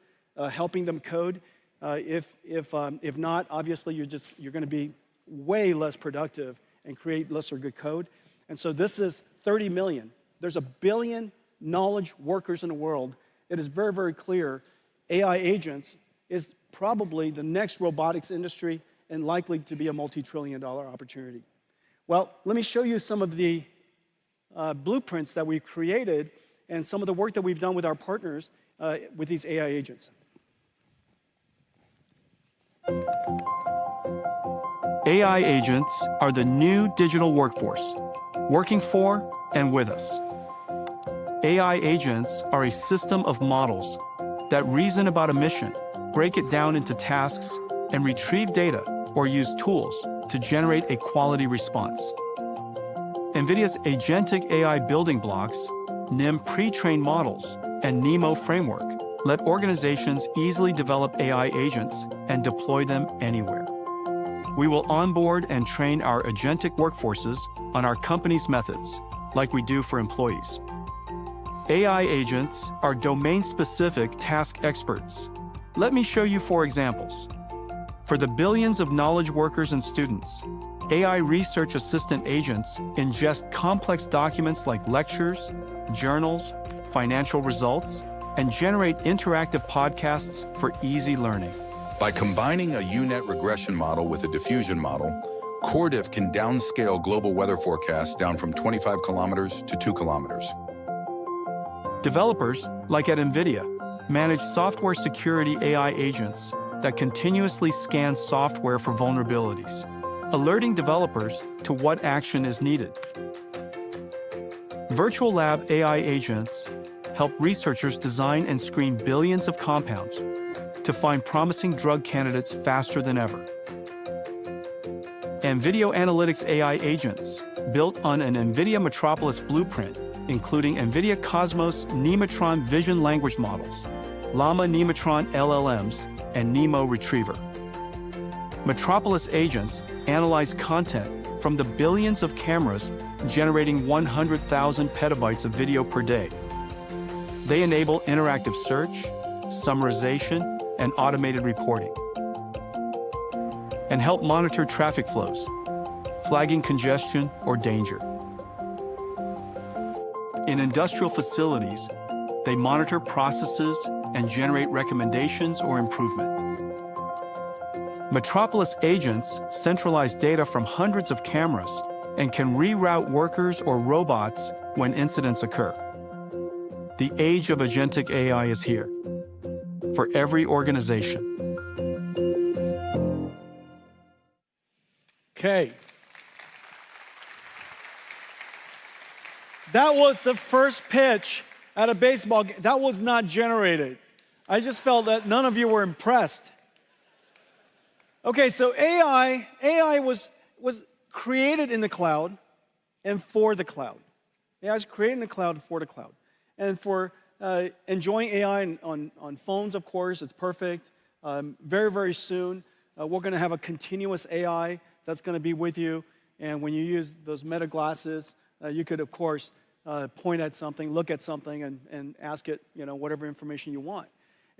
helping them code. If not, obviously you're going to be way less productive and create less or good code. And so this is 30 million. There's 1 billion knowledge workers in the world. It is very, very clear AI agents is probably the next robotics industry and likely to be a multi-trillion-dollar opportunity. Well, let me show you some of the blueprints that we've created and some of the work that we've done with our partners with these AI agents. AI agents are the new digital workforce, working for and with us. AI agents are a system of models that reason about a mission, break it down into tasks, and retrieve data or use tools to generate a quality response. NVIDIA's Agentic AI building blocks, NIM pre-trained models, and NeMo framework let organizations easily develop AI agents and deploy them anywhere. We will onboard and train our agentic workforces on our company's methods, like we do for employees. AI agents are domain-specific task experts. Let me show you 4 examples. For the billions of knowledge workers and students, AI research assistant agents ingest complex documents like lectures, journals, financial results, and generate interactive podcasts for easy learning. By combining a UNet regression model with a diffusion model, CorDiff can downscale global weather forecasts down from 25 kilometers to 2 kilometers. Developers, like at NVIDIA, manage software security AI agents that continuously scan software for vulnerabilities, alerting developers to what action is needed. Virtual Lab AI agents help researchers design and screen billions of compounds to find promising drug candidates faster than ever. And Video Analytics AI agents, built on an NVIDIA Metropolis blueprint, including NVIDIA Cosmos Neotron vision language models, Llama Neotron LLMs, and NeMo Retriever. Metropolis agents analyze content from the billions of cameras generating 100,000 petabytes of video per day. They enable interactive search, summarization, and automated reporting, and help monitor traffic flows, flagging congestion or danger. In industrial facilities, they monitor processes and generate recommendations or improvement. Metropolis agents centralize data from hundreds of cameras and can reroute workers or robots when incidents occur. The age of agentic AI is here for every organization. Okay. That was the first pitch at a baseball game. That was not generated. I just felt that none of you were impressed. Okay, so AI was created in the cloud and for the cloud. AI is created in the cloud and for the cloud. And for enjoying AI on phones, of course, it's perfect. Very, very soon, we're going to have a continuous AI that's going to be with you. And when you use those Meta glasses, you could, of course, point at something, look at something, and ask it, whatever information you want.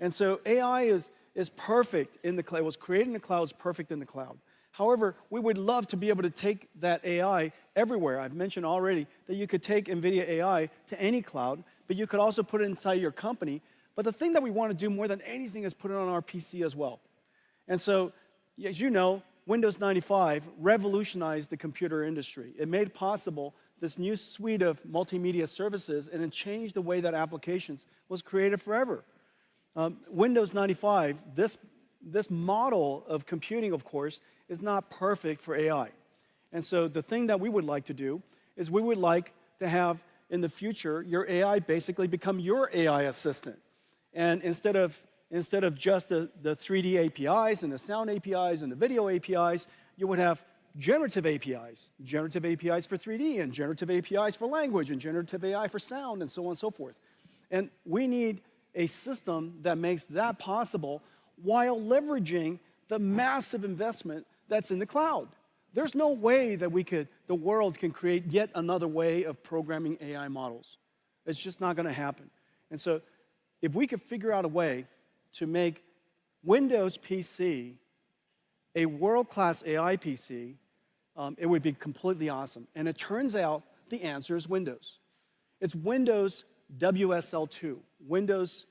And so AI is perfect in the cloud. It was created in the cloud, it's perfect in the cloud. However, we would love to be able to take that AI everywhere. I've mentioned already that you could take NVIDIA AI to any cloud, but you could also put it inside your company. But the thing that we want to do more than anything is put it on our PC as well. And so, as you know, Windows 95 revolutionized the computer industry. It made possible this new suite of multimedia services, and it changed the way that applications was created forever. Windows 95, this model of computing, of course, is not perfect for AI. And so the thing that we would like to do is we would like to have, in the future, your AI basically become your AI assistant. And instead of just the 3D APIs and the sound APIs and the video APIs, you would have generative APIs for 3D, and generative APIs for language, and generative AI for sound, and so on and so forth. And we need a system that makes that possible while leveraging the massive investment that's in the cloud. There's no way that the world can create yet another way of programming AI models. It's just not going to happen. And so if we could figure out a way to make Windows PC a world-class AI PC, it would be completely awesome. And it turns out the answer is Windows. It's Windows WSL2. Windows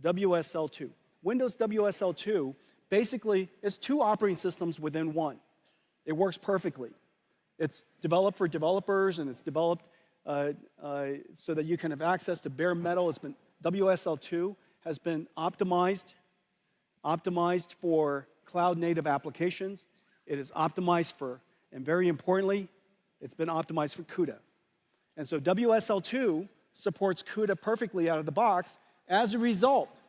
WSL2. Windows WSL2 basically is two operating systems within one. It works perfectly. It's developed for developers, and it's developed so that you can have access to bare metal. WSL2 has been optimized for cloud-native applications. It is optimized for, and very importantly, it's been optimized for CUDA. And so WSL2 supports CUDA perfectly out of the box. As a result,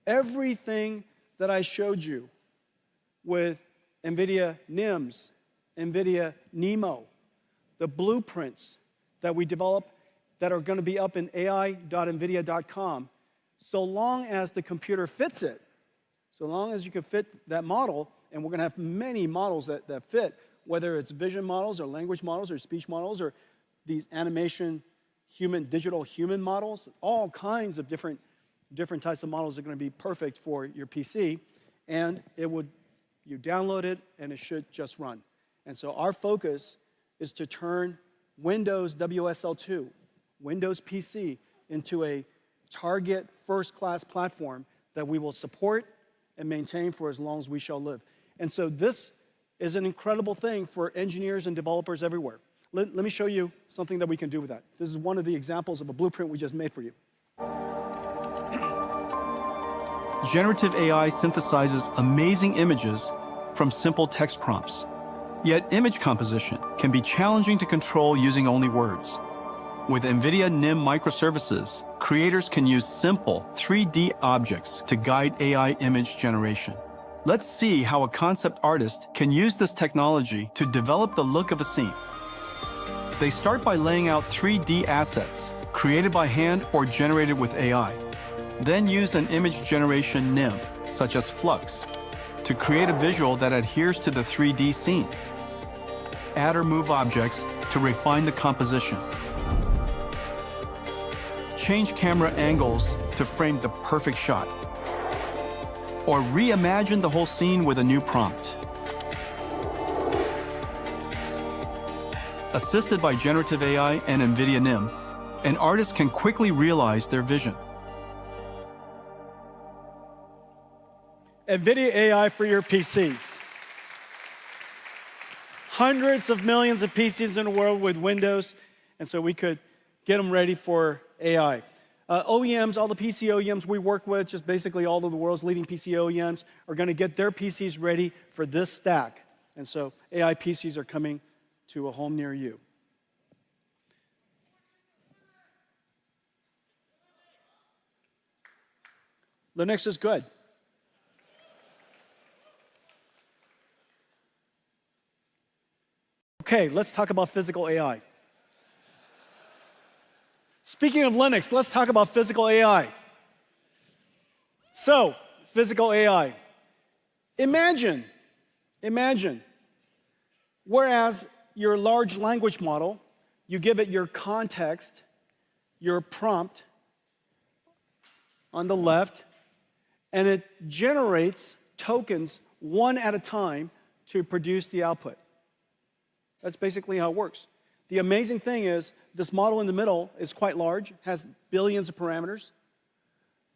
everything that I showed you with NVIDIA NIMs, NVIDIA NeMo, the blueprints that we developed that are going to be up in ai.nvidia.com, so long as the computer fits it, so long as you can fit that model, and we're going to have many models that fit, whether it's vision models or language models or speech models or these animation digital human models, all kinds of different types of models are going to be perfect for your PC, and you download it and it should just run. And so our focus is to turn Windows WSL2, Windows PC, into a target first-class platform that we will support and maintain for as long as we shall live. And so this is an incredible thing for engineers and developers everywhere. Let me show you something that we can do with that. This is one of the examples of a blueprint we just made for you. Generative AI synthesizes amazing images from simple text prompts. Yet image composition can be challenging to control using only words. With NVIDIA NIM microservices, creators can use simple 3D objects to guide AI image generation. Let's see how a concept artist can use this technology to develop the look of a scene. They start by laying out 3D assets, created by hand or generated with AI. Then use an image generation NIM, such as Flux, to create a visual that adheres to the 3D scene. Add or move objects to refine the composition. Change camera angles to frame the perfect shot. Or reimagine the whole scene with a new prompt. Assisted by generative AI and NVIDIA NIM, an artist can quickly realize their vision. NVIDIA AI for your PCs. Hundreds of millions of PCs in the world with Windows, and so we could get them ready for AI. OEMs, all the PC OEMs we work with, just basically all of the world's leading PC OEMs, are going to get their PCs ready for this stack. And so AI PCs are coming to a home near you. Linux is good. Okay, let's talk about physical AI. Speaking of Linux, let's talk about physical AI. So, physical AI. Imagine, whereas your large language model, you give it your context, your prompt on the left, and it generates tokens one at a time to produce the output. That's basically how it works. The amazing thing is this model in the middle is quite large, has billions of parameters.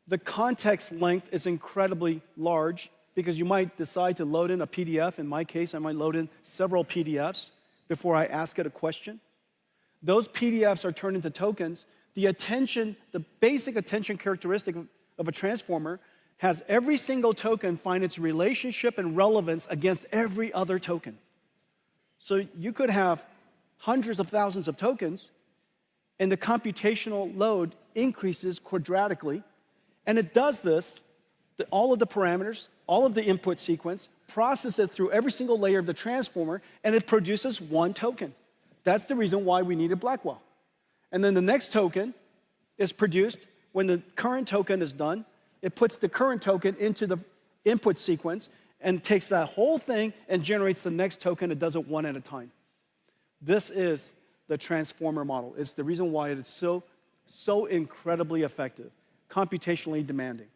The context length is incredibly large because you might decide to load in a PDF. In my case, I might load in several PDFs before I ask it a question. Those PDFs are turned into tokens. The basic attention characteristic of a transformer has every single token find its relationship and relevance against every other token. So you could have hundreds of thousands of tokens, and the computational load increases quadratically. And it does this, all of the parameters, all of the input sequence, process it through every single layer of the transformer, and it produces one token. That's the reason why we needed Blackwell. And then the next token is produced when the current token is done. It puts the current token into the input sequence and takes that whole thing and generates the next token. It does it one at a time. This is the transformer model. It's the reason why it is so incredibly effective, computationally demanding.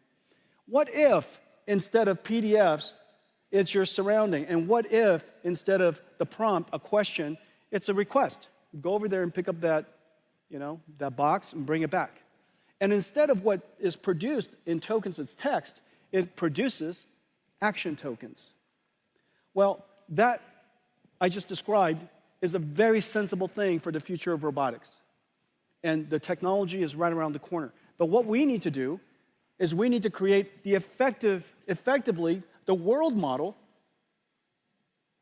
What if instead of PDFs, it's your surrounding? And what if instead of the prompt, a question, it's a request? Go over there and pick up that box and bring it back. And instead of what is produced in tokens as text, it produces action tokens. Well, that I just described is a very sensible thing for the future of robotics. And the technology is right around the corner. But what we need to do is we need to create the effectively the world model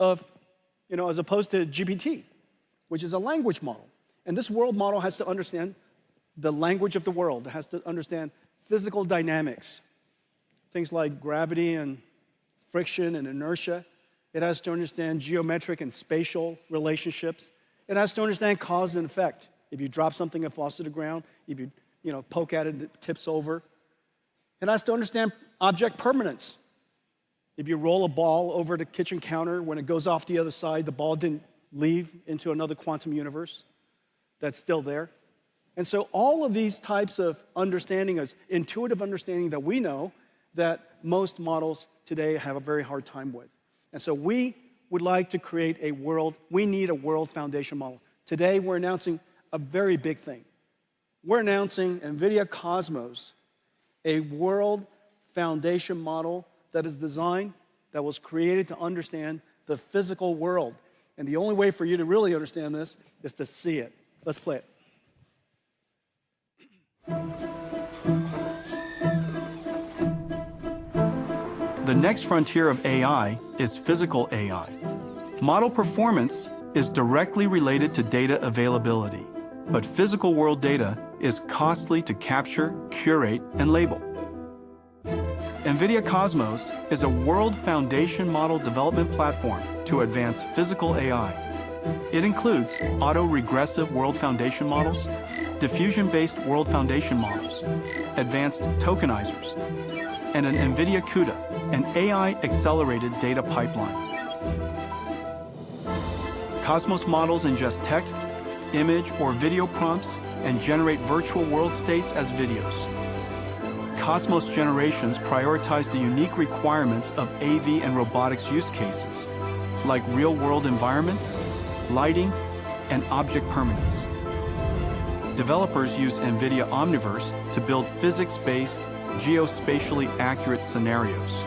of, as opposed to GPT, which is a language model. And this world model has to understand the language of the world. It has to understand physical dynamics, things like gravity and friction and inertia. It has to understand geometric and spatial relationships. It has to understand cause and effect. If you drop something, it falls to the ground. If you poke at it, it tips over. It has to understand object permanence. If you roll a ball over the kitchen counter, when it goes off the other side, the ball didn't leave into another quantum universe. That's still there. And so all of these types of understanding is intuitive understanding that we know that most models today have a very hard time with. And so we would like to create we need a world foundation model. Today, we're announcing a very big thing. We're announcing NVIDIA Cosmos, a world foundation model that is designed, that was created to understand the physical world. And the only way for you to really understand this is to see it. Let's play it. The next frontier of AI is physical AI. Model performance is directly related to data availability, but physical world data is costly to capture, curate, and label. NVIDIA Cosmos is a world foundation model development platform to advance physical AI. It includes auto-regressive world foundation models, diffusion-based world foundation models, advanced tokenizers, and an NVIDIA CUDA, an AI-accelerated data pipeline. Cosmos models ingest text, image, or video prompts and generate virtual world states as videos. Cosmos generations prioritize the unique requirements of AV and robotics use cases, like real-world environments, lighting, and object permanence. Developers use NVIDIA Omniverse to build physics-based, geospatially accurate scenarios.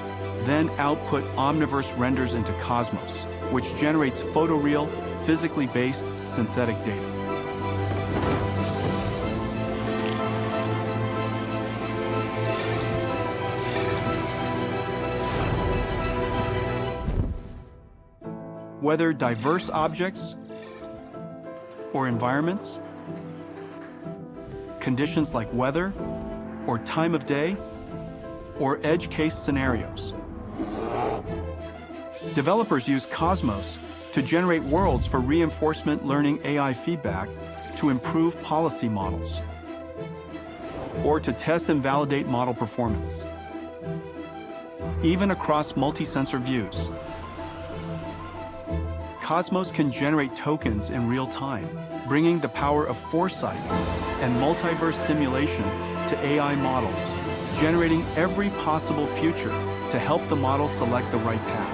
then output Omniverse renders into Cosmos, which generates photoreal, physically based synthetic data. Whether diverse objects or environments, conditions like weather or time of day, or edge case scenarios. Developers use Cosmos to generate worlds for reinforcement learning AI feedback to improve policy models, or to test and validate model performance, even across multi-sensor views. Cosmos can generate tokens in real time, bringing the power of foresight and multiverse simulation to AI models, generating every possible future to help the model select the right path.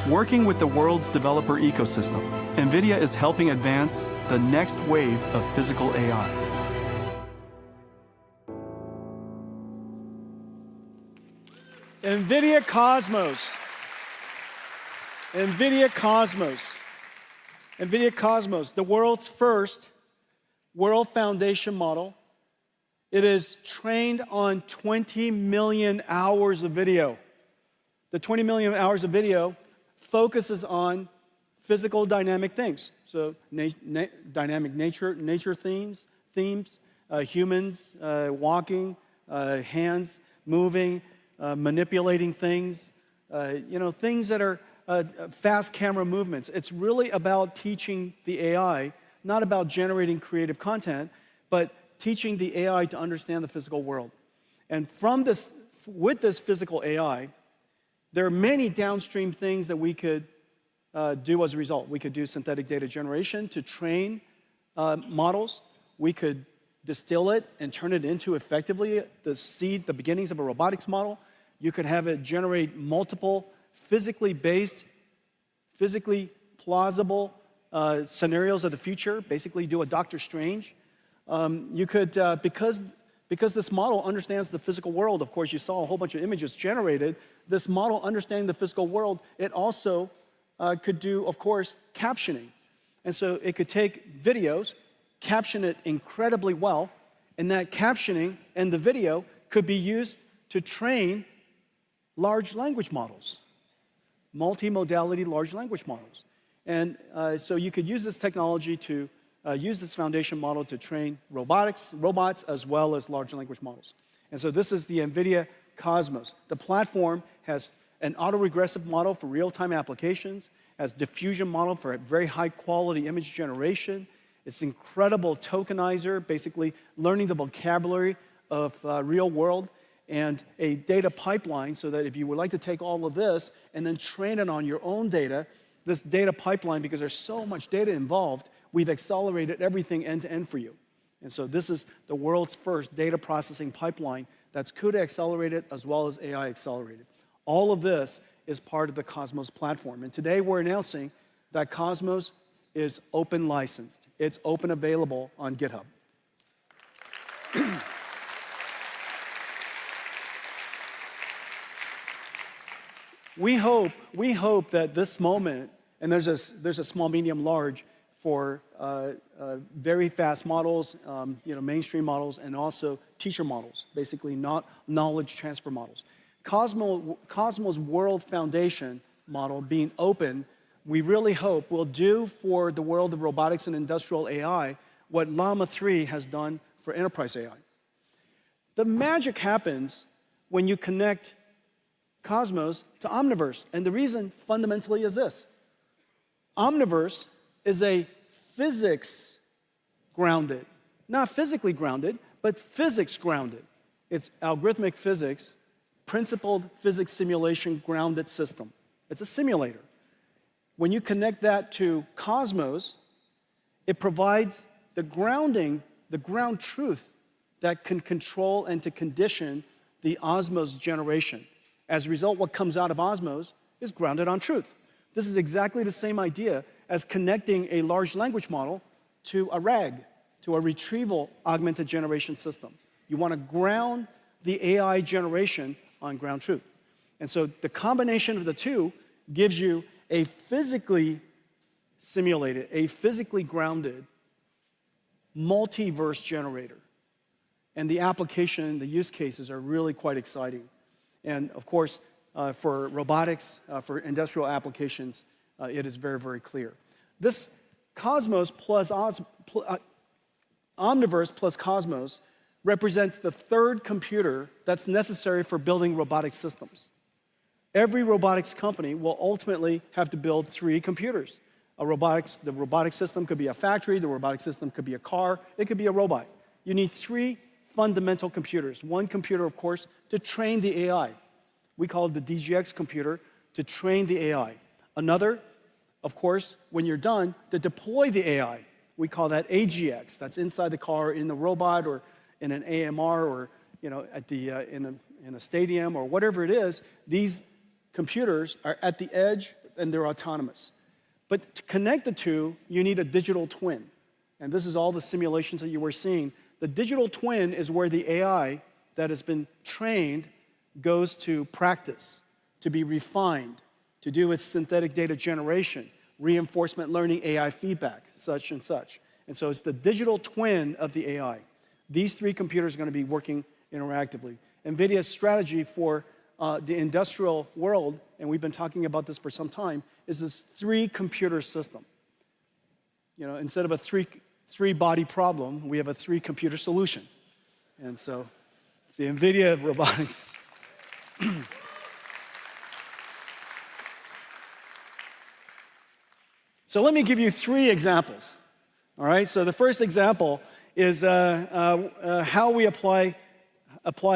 Working with the world's developer ecosystem, NVIDIA is helping advance the next wave of physical AI. NVIDIA Cosmos. NVIDIA Cosmos. NVIDIA Cosmos, the world's first world foundation model. It is trained on 20 million hours of video. The 20 million hours of video focuses on physical dynamic things. So dynamic nature themes, humans walking, hands moving, manipulating things, things that are fast camera movements. It's really about teaching the AI, not about generating creative content, but teaching the AI to understand the physical world. And with this physical AI, there are many downstream things that we could do as a result. We could do synthetic data generation to train models. We could distill it and turn it into effectively the beginnings of a robotics model. You could have it generate multiple physically based, physically plausible scenarios of the future, basically do a Doctor Strange. You could, because this model understands the physical world, of course, you saw a whole bunch of images generated. This model understanding the physical world, it also could do, of course, captioning. And so it could take videos, caption it incredibly well, and that captioning and the video could be used to train large language models, multimodality large language models. And so you could use this technology to use this foundation model to train robots, as well as large language models. And so this is the NVIDIA Cosmos. The platform has an autoregressive model for real-time applications, has diffusion model for very high-quality image generation. It's incredible tokenizer, basically learning the vocabulary of real world, and a data pipeline so that if you would like to take all of this and then train it on your own data, this data pipeline, because there's so much data involved, we've accelerated everything end-to-end for you. And so this is the world's first data processing pipeline that's CUDA accelerated as well as AI accelerated. All of this is part of the Cosmos platform. And today we're announcing that Cosmos is open licensed. It's open available on GitHub. We hope that this moment, and there's a small, medium, large for very fast models, mainstream models, and also teacher models, basically not knowledge transfer models. Cosmos World Foundation model being open, we really hope will do for the world of robotics and industrial AI what Llama 3 has done for enterprise AI. The magic happens when you connect Cosmos to Omniverse, and the reason fundamentally is this. Omniverse is a physics grounded, not physically grounded, but physics grounded. It's algorithmic physics, principled physics simulation grounded system. It's a simulator. When you connect that to Cosmos, it provides the grounding, the ground truth that can control and to condition the Osmos generation. As a result, what comes out of Osmos is grounded on truth. This is exactly the same idea as connecting a large language model to a RAG, to a retrieval augmented generation system. You want to ground the AI generation on ground truth. And so the combination of the two gives you a physically simulated, a physically grounded multiverse generator. And the application, the use cases are really quite exciting. And of course, for robotics, for industrial applications, it is very, very clear. This Cosmos plus Omniverse plus Cosmos represents the third computer that's necessary for building robotic systems. Every robotics company will ultimately have to build 3 computers. The robotic system could be a factory, the robotic system could be a car, it could be a robot. You need 3 fundamental computers. One computer, of course, to train the AI. We call it the DGX computer, to train the AI. Another, of course, when you're done, to deploy the AI. We call that AGX. That's inside the car, in the robot, or in an AMR, or at the in a stadium, or whatever it is. These computers are at the edge and they're autonomous. But to connect the two, you need a digital twin. And this is all the simulations that you were seeing. The digital twin is where the AI that has been trained goes to practice, to be refined, to do its synthetic data generation, reinforcement learning, AI feedback, such and such. And so it's the digital twin of the AI. These 3 computers are going to be working interactively. NVIDIA's strategy for the industrial world, and we've been talking about this for some time, is this 3-computer system. Instead of a three-body problem, we have a 3-computer solution. And so it's the NVIDIA of robotics. So let me give you 3 examples. All right, so the first example is how we apply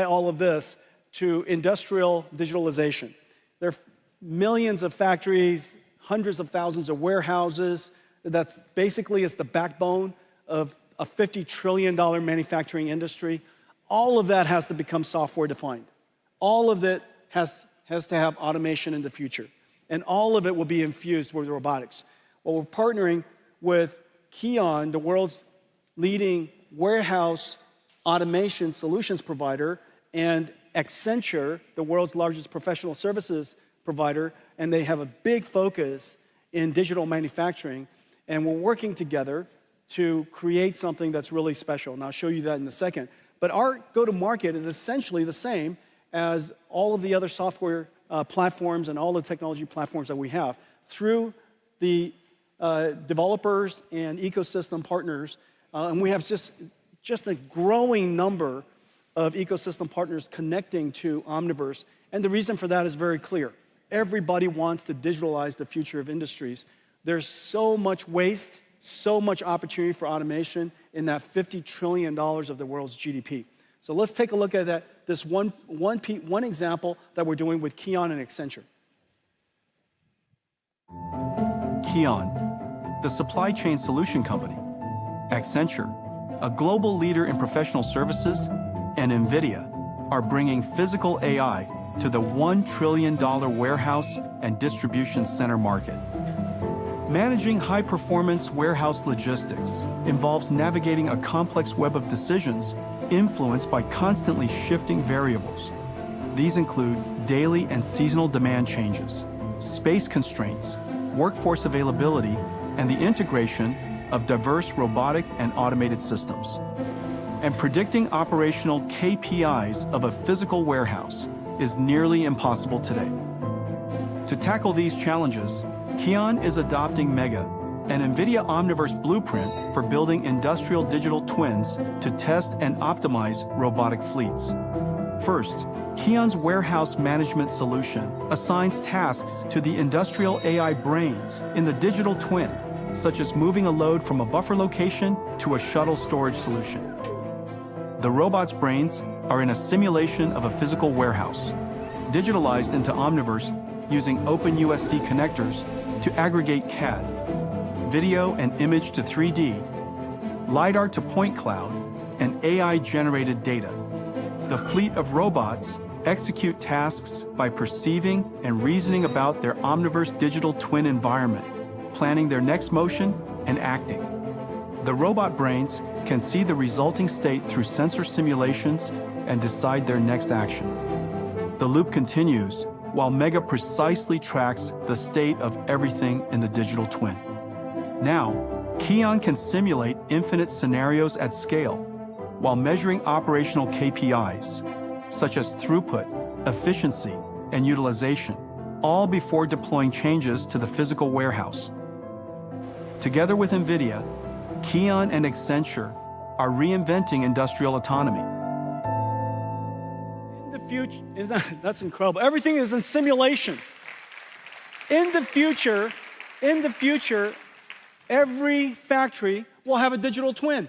all of this to industrial digitalization. There are millions of factories, hundreds of thousands of warehouses. That's basically it's the backbone of a $50 trillion manufacturing industry. All of that has to become software defined. All of it has to have automation in the future. And all of it will be infused with robotics. Well, we're partnering with Kion, the world's leading warehouse automation solutions provider, and Accenture, the world's largest professional services provider, and they have a big focus in digital manufacturing. And we're working together to create something that's really special. And I'll show you that in a second. But our go-to-market is essentially the same as all of the other software platforms and all the technology platforms that we have. Through the developers and ecosystem partners, and we have just a growing number of ecosystem partners connecting to Omniverse. And the reason for that is very clear. Everybody wants to digitalize the future of industries. There's so much waste, so much opportunity for automation in that $50 trillion of the world's GDP. So let's take a look at that. This one example that we're doing with Kion and Accenture. Kion, the supply chain solution company, Accenture, a global leader in professional services, and NVIDIA are bringing physical AI to the $1 trillion warehouse and distribution center market. Managing high-performance warehouse logistics involves navigating a complex web of decisions influenced by constantly shifting variables. These include daily and seasonal demand changes, space constraints, workforce availability, and the integration of diverse robotic and automated systems. And predicting operational KPIs of a physical warehouse is nearly impossible today. To tackle these challenges, Kion is adopting Mega, an NVIDIA Omniverse blueprint for building industrial digital twins to test and optimize robotic fleets. First, Kion's warehouse management solution assigns tasks to the industrial AI brains in the digital twin, such as moving a load from a buffer location to a shuttle storage solution. The robot's brains are in a simulation of a physical warehouse, digitalized into Omniverse using OpenUSD connectors to aggregate CAD, video and image to 3D, LiDAR to point cloud, and AI-generated data. The fleet of robots execute tasks by perceiving and reasoning about their Omniverse digital twin environment, planning their next motion and acting. The robot brains can see the resulting state through sensor simulations and decide their next action. The loop continues while Mega precisely tracks the state of everything in the digital twin. Now, Keon can simulate infinite scenarios at scale while measuring operational KPIs, such as throughput, efficiency, and utilization, all before deploying changes to the physical warehouse. Together with NVIDIA, Keon and Accenture are reinventing industrial autonomy. In the future, that's incredible. Everything is in simulation. In the future, every factory will have a digital twin.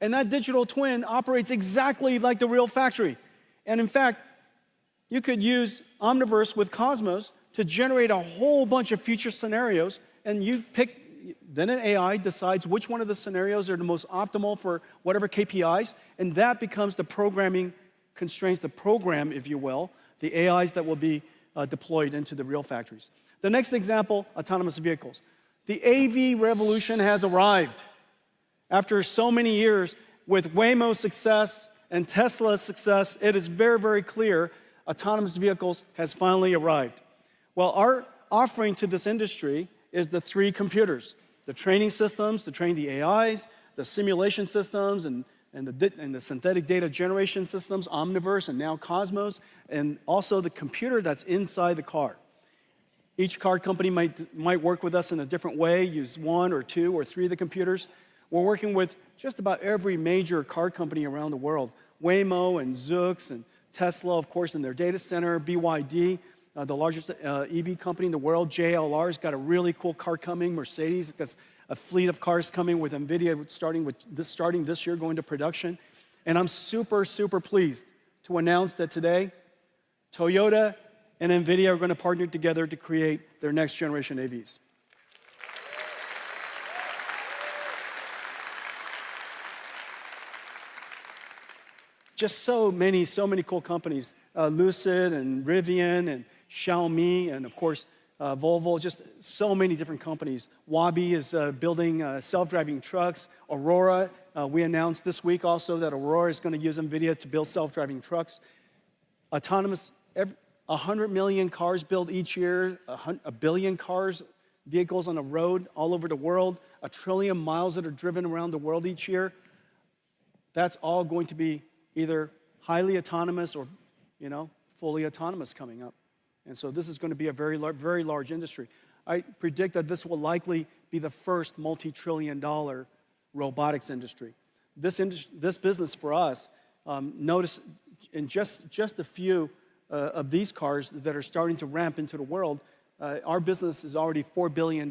And that digital twin operates exactly like the real factory. And in fact, you could use Omniverse with Cosmos to generate a whole bunch of future scenarios, and you pick, then an AI decides which one of the scenarios are the most optimal for whatever KPIs, and that becomes the programming constraints, the program, if you will, the AIs that will be deployed into the real factories. The next example, autonomous vehicles. The AV revolution has arrived. After so many years, with Waymo's success and Tesla's success, it is very, very clear autonomous vehicles has finally arrived. Well, our offering to this industry is the three computers: the training systems to train the AIs, the simulation systems, and the synthetic data generation systems, Omniverse and now Cosmos, and also the computer that's inside the car. Each car company might work with us in a different way, use one or two or three of the computers. We're working with just about every major car company around the world: Waymo and Zoox and Tesla, of course, in their data center, BYD, the largest EV company in the world. JLR's got a really cool car coming. Mercedes has a fleet of cars coming with NVIDIA starting this year, going to production. And I'm super, super pleased to announce that today, Toyota and NVIDIA are going to partner together to create their next generation AVs. Just so many cool companies, Lucid and Rivian and Xiaomi, and of course, Volvo, just so many different companies. Wabi is building self-driving trucks. Aurora, we announced this week also that Aurora is going to use NVIDIA to build self-driving trucks. Autonomous, 100 million cars built each year, a billion vehicles on the road all over the world, 1 trillion miles that are driven around the world each year. That's all going to be either highly autonomous or, fully autonomous coming up. And so this is going to be a very large industry. I predict that this will likely be the first multi-trillion-dollar robotics industry. This business for us, notice in just a few of these cars that are starting to ramp into the world, our business is already $4 billion,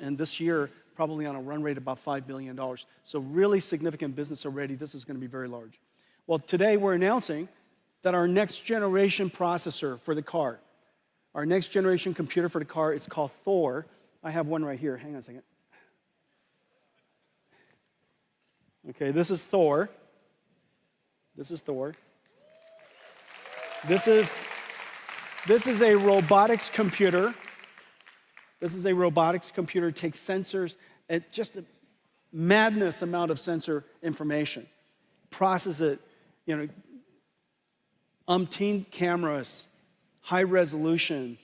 and this year probably on a run rate about $5 billion. So really significant business already. This is going to be very large. Well, today we're announcing that our next generation processor for the car, our next generation computer for the car, is called Thor. I have one right here. Hang on a second. Okay, this is Thor. This is Thor. This is a robotics computer. This is a robotics computer. It takes sensors and just a madness amount of sensor information, process it, umpteen cameras, high resolution,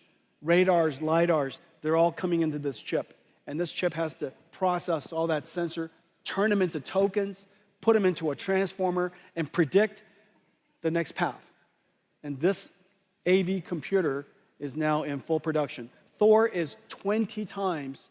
radars, lidars, they're all coming into this chip. And this chip has to process all that sensor, turn them into tokens, put them into a transformer, and predict the next path. And this AV computer is now in full production. Thor is 20 times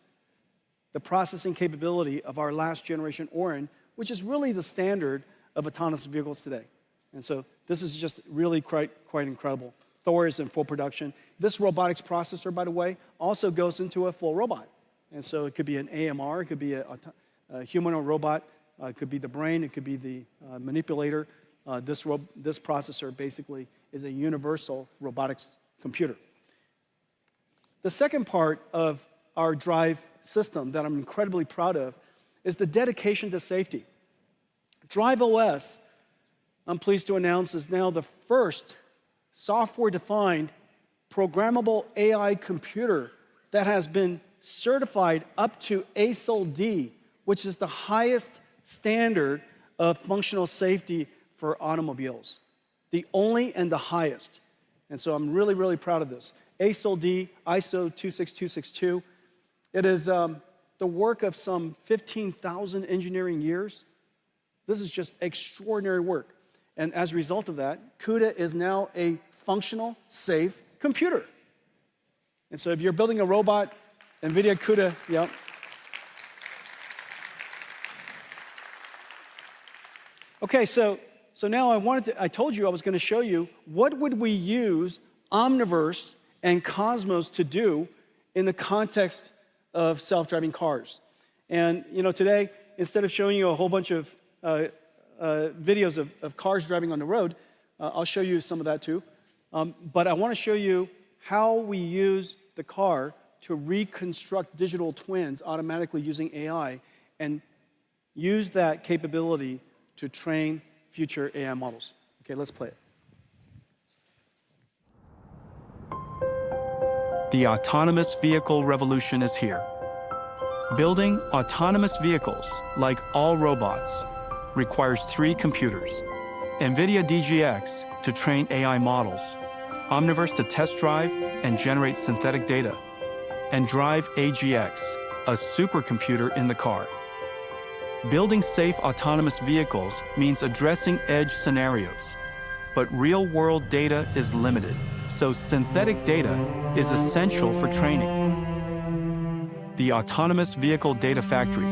the processing capability of our last generation Orin, which is really the standard of autonomous vehicles today. And so this is just really quite incredible. Thor is in full production. This robotics processor, by the way, also goes into a full robot. And so it could be an AMR, it could be a humanoid robot, it could be the brain, it could be the manipulator. This processor basically is a universal robotics computer. The second part of our drive system that I'm incredibly proud of is the dedication to safety. Drive OS, I'm pleased to announce, is now the first software-defined programmable AI computer that has been certified up to ASIL D, which is the highest standard of functional safety for automobiles. The only and the highest. And so I'm really, really proud of this. ASIL-D, ISO 26262. It is the work of some 15,000 engineering years. This is just extraordinary work. And as a result of that, CUDA is now a functional, safe computer. And so if you're building a robot, NVIDIA CUDA, yeah. Okay, so now I told you I was going to show you what would we use Omniverse and Cosmos to do in the context of self-driving cars. And today, instead of showing you a whole bunch of videos of cars driving on the road, I'll show you some of that too. But I want to show you how we use the car to reconstruct digital twins automatically using AI and use that capability to train future AI models. Okay, let's play it. The autonomous vehicle revolution is here. Building autonomous vehicles, like all robots, requires 3 computers: NVIDIA DGX to train AI models, Omniverse to test drive and generate synthetic data, and Drive AGX, a supercomputer in the car. Building safe autonomous vehicles means addressing edge scenarios, but real-world data is limited, so synthetic data is essential for training. The Autonomous Vehicle Data Factory,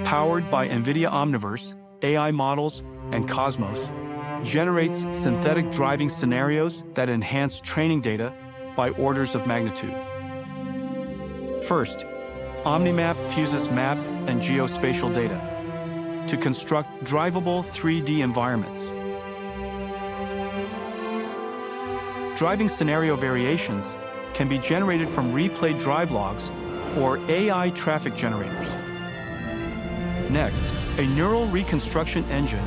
powered by NVIDIA Omniverse, AI models, and Cosmos, generates synthetic driving scenarios that enhance training data by orders of magnitude. First, OmniMap fuses map and geospatial data to construct drivable 3D environments. Driving scenario variations can be generated from replayed drive logs or AI traffic generators. Next, a neural reconstruction engine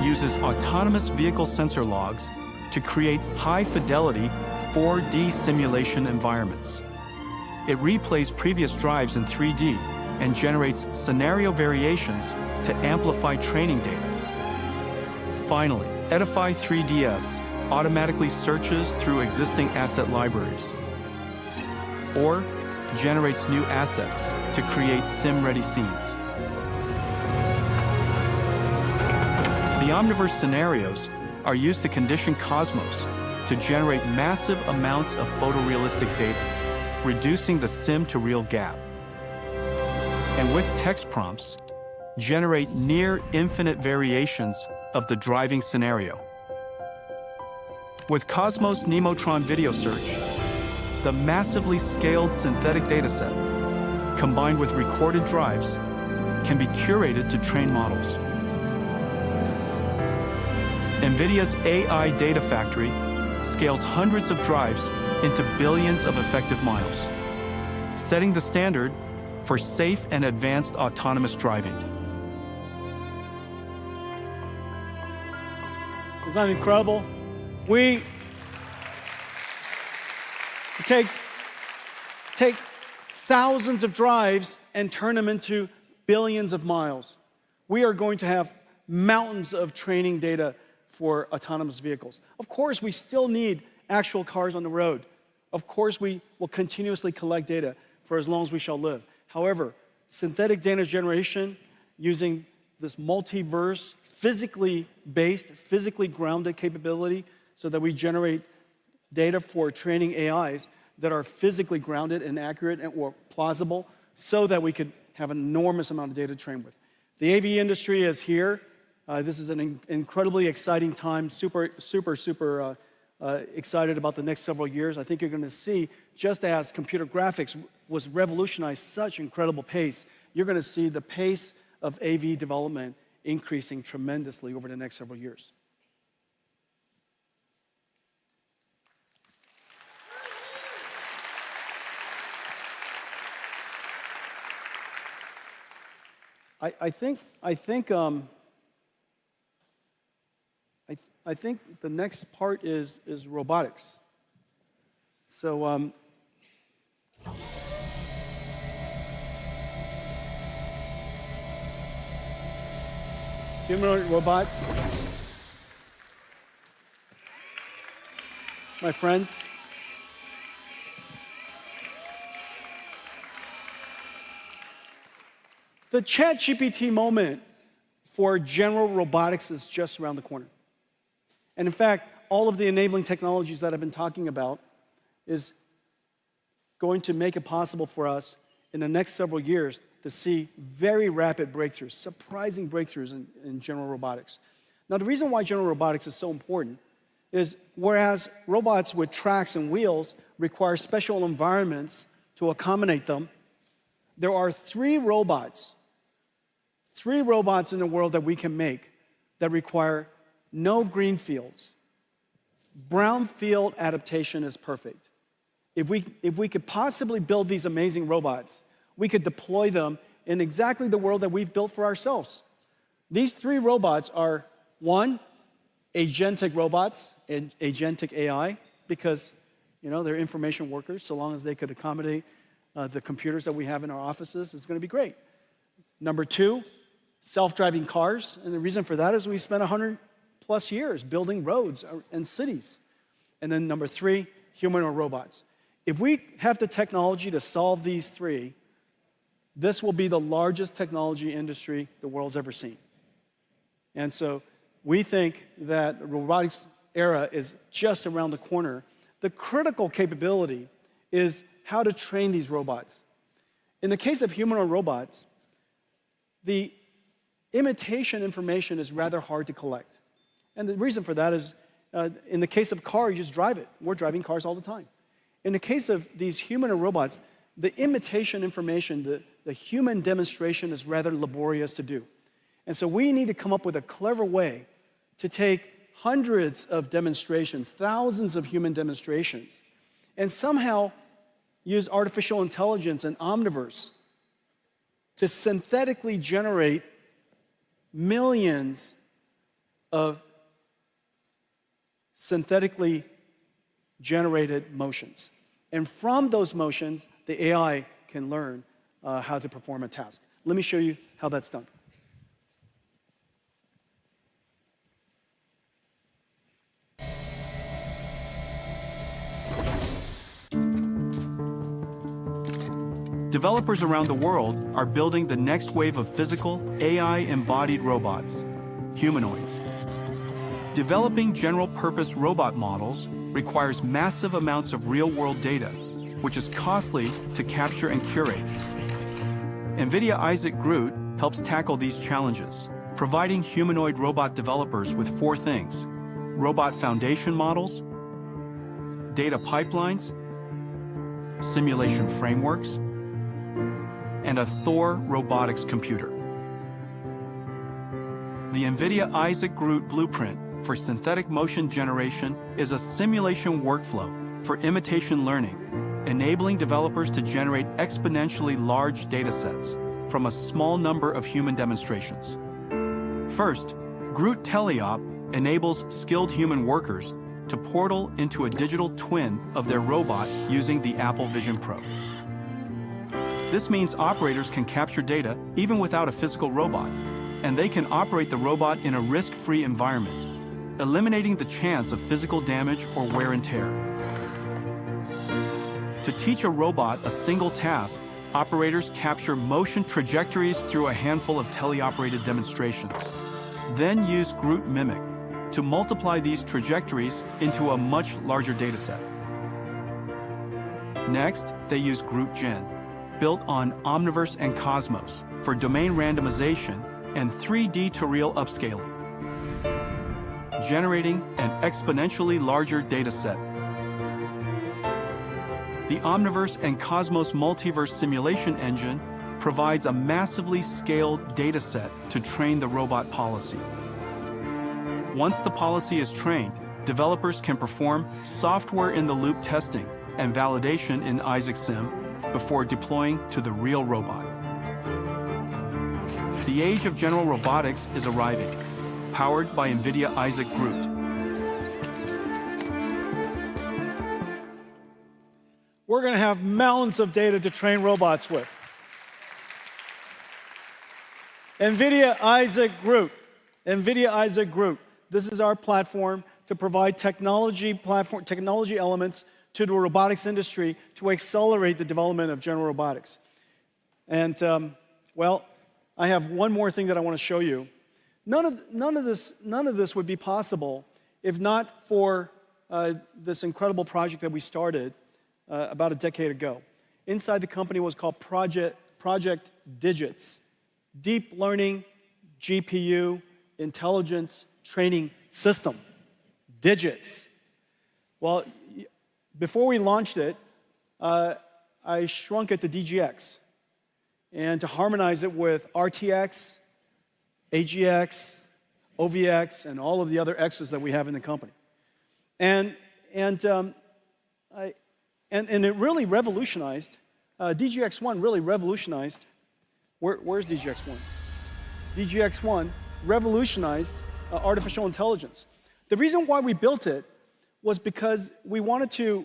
uses autonomous vehicle sensor logs to create high-fidelity 4D simulation environments. It replays previous drives in 3D and generates scenario variations to amplify training data. Finally, Edify 3DS automatically searches through existing asset libraries or generates new assets to create sim-ready scenes. The Omniverse scenarios are used to condition Cosmos to generate massive amounts of photorealistic data, reducing the sim-to-real gap. And with text prompts, generate near infinite variations of the driving scenario. With Cosmos Neotron Video Search, the massively scaled synthetic dataset, combined with recorded drives, can be curated to train models. NVIDIA's AI Data Factory scales hundreds of drives into billions of effective miles, setting the standard for safe and advanced autonomous driving. Isn't that incredible? We take thousands of drives and turn them into billions of miles. We are going to have mountains of training data for autonomous vehicles. Of course, we still need actual cars on the road. Of course, we will continuously collect data for as long as we shall live. However, synthetic data generation using this multiverse, physically based, physically grounded capability so that we generate data for training AIs that are physically grounded and accurate and or plausible so that we could have an enormous amount of data to train with. The AV industry is here. This is an incredibly exciting time, super excited about the next several years. I think you're going to see, just as computer graphics was revolutionized such incredible pace, you're going to see the pace of AV development increasing tremendously over the next several years. I think the next part is robotics. So humanoid robots. my friends. The ChatGPT moment for general robotics is just around the corner. And in fact, all of the enabling technologies that I've been talking about is going to make it possible for us in the next several years to see very rapid breakthroughs, surprising breakthroughs in general robotics. Now, the reason why general robotics is so important is whereas robots with tracks and wheels require special environments to accommodate them, there are three robots in the world that we can make that require no green fields. Brownfield adaptation is perfect. If we could possibly build these amazing robots, we could deploy them in exactly the world that we've built for ourselves. These three robots are, one, agentic robots, and agentic AI, because they're information workers. So long as they could accommodate the computers that we have in our offices, it's going to be great. Number two, self-driving cars. And the reason for that is we spent 100+ years building roads and cities. And then number three, humanoid robots. If we have the technology to solve these three, this will be the largest technology industry the world's ever seen. And so we think that the robotics era is just around the corner. The critical capability is how to train these robots. In the case of humanoid robots, the imitation information is rather hard to collect. And the reason for that is, in the case of car, you just drive it. We're driving cars all the time. In the case of these humanoid robots, the imitation information, the human demonstration is rather laborious to do. And so we need to come up with a clever way to take hundreds of demonstrations, thousands of human demonstrations, and somehow use artificial intelligence and Omniverse to synthetically generate millions of synthetically generated motions. And from those motions, the AI can learn how to perform a task. Let me show you how that's done. Developers around the world are building the next wave of physical, AI-embodied robots, humanoids. Developing general-purpose robot models requires massive amounts of real-world data, which is costly to capture and curate. NVIDIA Isaac GR00T helps tackle these challenges, providing humanoid robot developers with four things: robot foundation models, data pipelines, simulation frameworks, and a Thor robotics computer. The NVIDIA Isaac GR00T blueprint for synthetic motion generation is a simulation workflow for imitation learning, enabling developers to generate exponentially large datasets from a small number of human demonstrations. First, GR00T Teleop enables skilled human workers to portal into a digital twin of their robot using the Apple Vision Pro. This means operators can capture data even without a physical robot, and they can operate the robot in a risk-free environment, eliminating the chance of physical damage or wear and tear. To teach a robot a single task, operators capture motion trajectories through a handful of teleoperated demonstrations, then use GR00T Mimic to multiply these trajectories into a much larger dataset. Next, they use GR00T Gen, built on Omniverse and Cosmos, for domain randomization and 3D to real upscaling, generating an exponentially larger dataset. The Omniverse and Cosmos Multiverse Simulation Engine provides a massively scaled dataset to train the robot policy. Once the policy is trained, developers can perform software-in-the-loop testing and validation in Isaac Sim before deploying to the real robot. The age of general robotics is arriving, powered by NVIDIA Isaac GR00T. We're going to have mountains of data to train robots with. NVIDIA Isaac GR00T. NVIDIA Isaac GR00T. This is our platform to provide technology elements to the robotics industry to accelerate the development of general robotics. And well, I have one more thing that I want to show you. None of this would be possible if not for this incredible project that we started about a decade ago. Inside the company was called Project Digits, Deep Learning GPU Intelligence Training System. Digits. Well, before we launched it, I shrunk it to DGX and to harmonize it with RTX, AGX, OVX, and all of the other X's that we have in the company. And it really revolutionized, DGX1 really revolutionized, where's DGX1? DGX1 revolutionized artificial intelligence. The reason why we built it was because we wanted to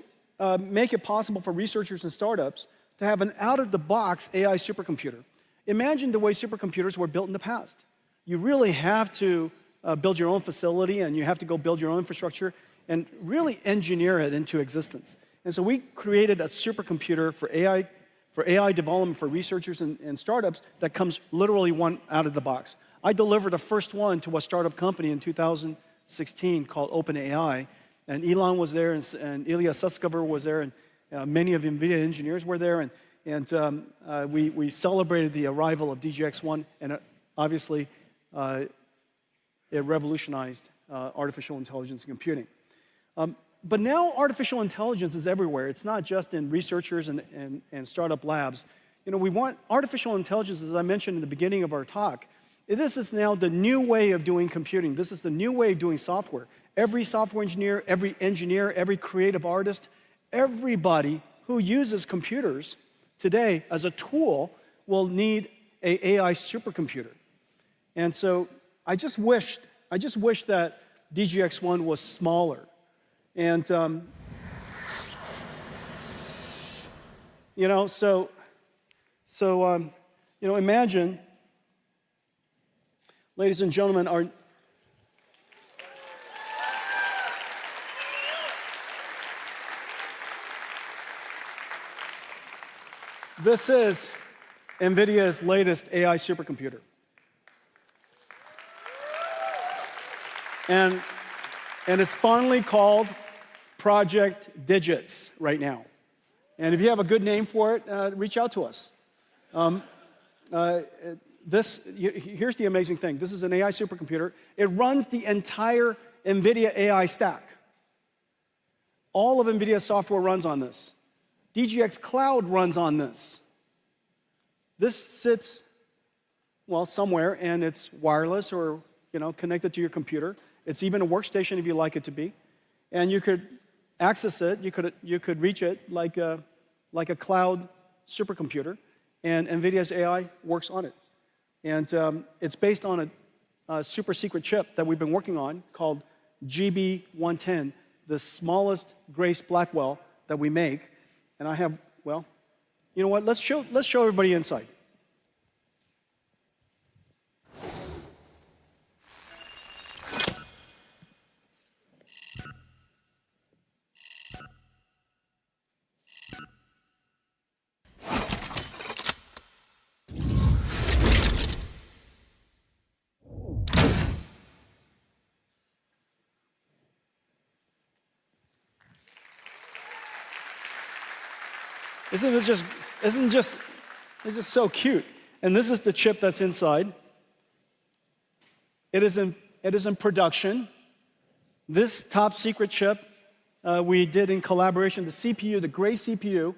make it possible for researchers and startups to have an out-of-the-box AI supercomputer. Imagine the way supercomputers were built in the past. You really have to build your own facility, and you have to go build your own infrastructure and really engineer it into existence. And so we created a supercomputer for AI development for researchers and startups that comes literally one out of the box. I delivered the first one to a startup company in 2016 called OpenAI, and Elon was there, and Ilya Sutskever was there, and many of the NVIDIA engineers were there, and we celebrated the arrival of DGX1, and obviously it revolutionized artificial intelligence and computing. But now artificial intelligence is everywhere. It's not just in researchers and startup labs. You know, we want artificial intelligence, as I mentioned in the beginning of our talk. This is now the new way of doing computing. This is the new way of doing software. Every software engineer, every creative artist, everybody who uses computers today as a tool will need an AI supercomputer. And so I just wish that DGX1 was smaller. And you know, you know, imagine, ladies and gentlemen, this is NVIDIA's latest AI supercomputer. And it's finally called Project Digits right now. And if you have a good name for it, reach out to us. Here's the amazing thing. This is an AI supercomputer. It runs the entire NVIDIA AI stack. All of NVIDIA's software runs on this. DGX Cloud runs on this. This sits, well, somewhere, and it's wireless or, you know, connected to your computer. It's even a workstation if you like it to be. And you could access it, you could reach it like a cloud supercomputer, and NVIDIA's AI works on it. And it's based on a super secret chip that we've been working on called GB110, the smallest Grace Blackwell that we make. And I have, well, you know what? Let's show everybody inside. It's just so cute. And this is the chip that's inside. It is in production. This top secret chip we did in collaboration. The CPU, the Grace CPU,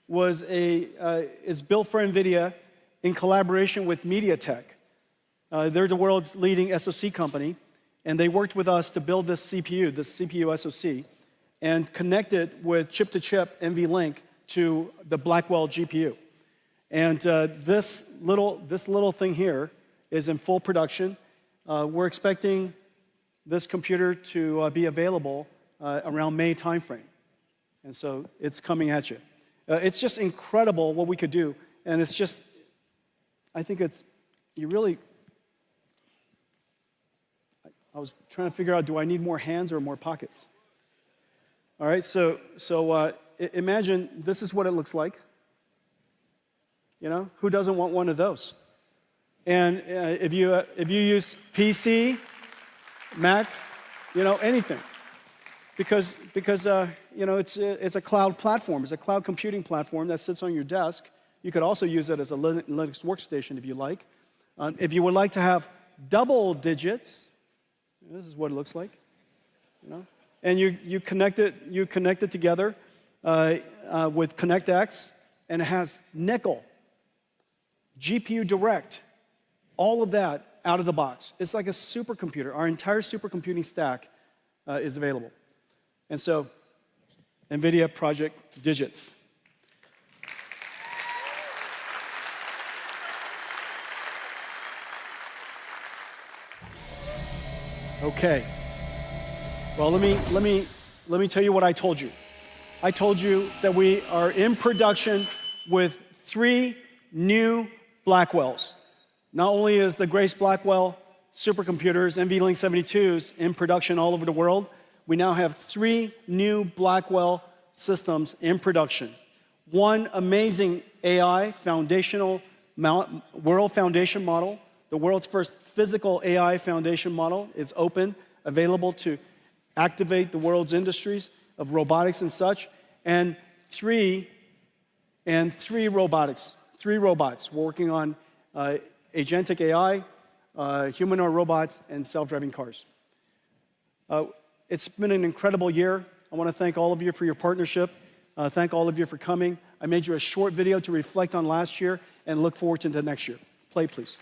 is built for NVIDIA in collaboration with MediaTek. They're the world's leading SoC company, and they worked with us to build this CPU SoC, and connect it with chip-to-chip NVLink to the Blackwell GPU. And this little thing here is in full production. We're expecting this computer to be available around May timeframe. And so it's coming at you. It's just incredible what we could do. And it's just, I think I was trying to figure out, do I need more hands or more pockets? All right, so imagine this is what it looks like. You know, who doesn't want one of those? And if you use PC, Mac, you know, anything, because you know, it's a cloud platform. It's a cloud computing platform that sits on your desk. You could also use it as a Linux workstation if you like. If you would like to have double digits, this is what it looks like, you know. And you connect it together with ConnectX, and it has nickel, GPU Direct, all of that out of the box. It's like a supercomputer. Our entire supercomputing stack is available. And so, NVIDIA Project Digits. Okay. Well, let me tell you what I told you. I told you that we are in production with 3 new Blackwells. Not only is the Grace Blackwell supercomputers, NVLink 72s, in production all over the world, we now have 3 new Blackwell systems in production. One amazing AI foundational world foundation model, the world's first physical AI foundation model, is open, available to activate the world's industries of robotics and such, and 3 robotics. 3 robots working on Agentic AI, humanoid robots, and self-driving cars. It's been an incredible year. I want to thank all of you for your partnership. Thank all of you for coming. I made you a short video to reflect on last year and look forward to the next year. Play, please.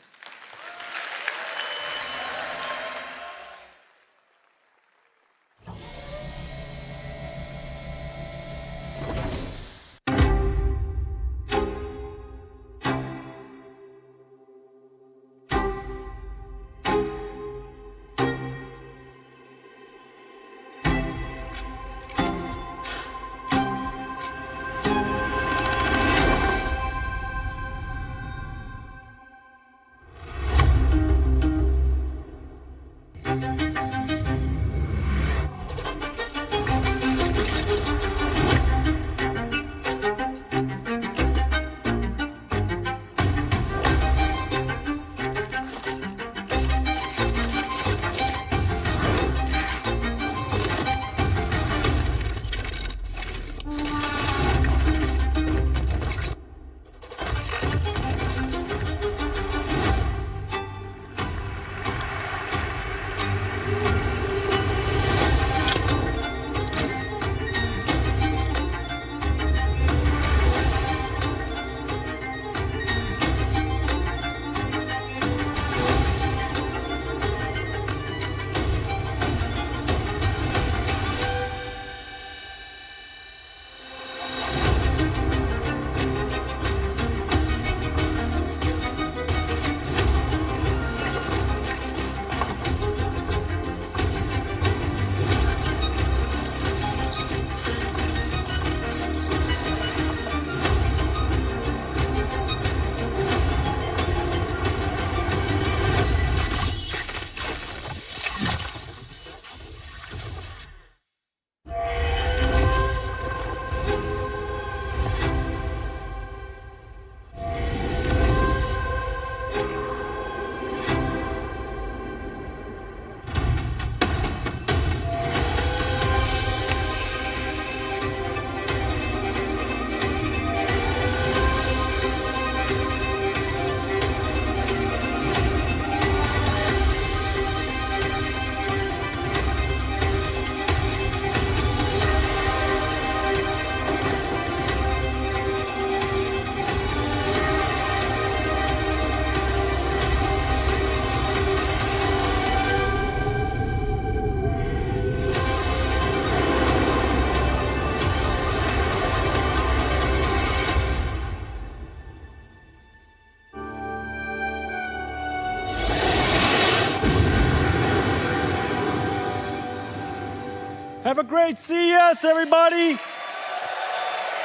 Have a great CES, everybody.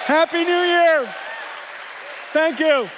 Happy New Year. Thank you.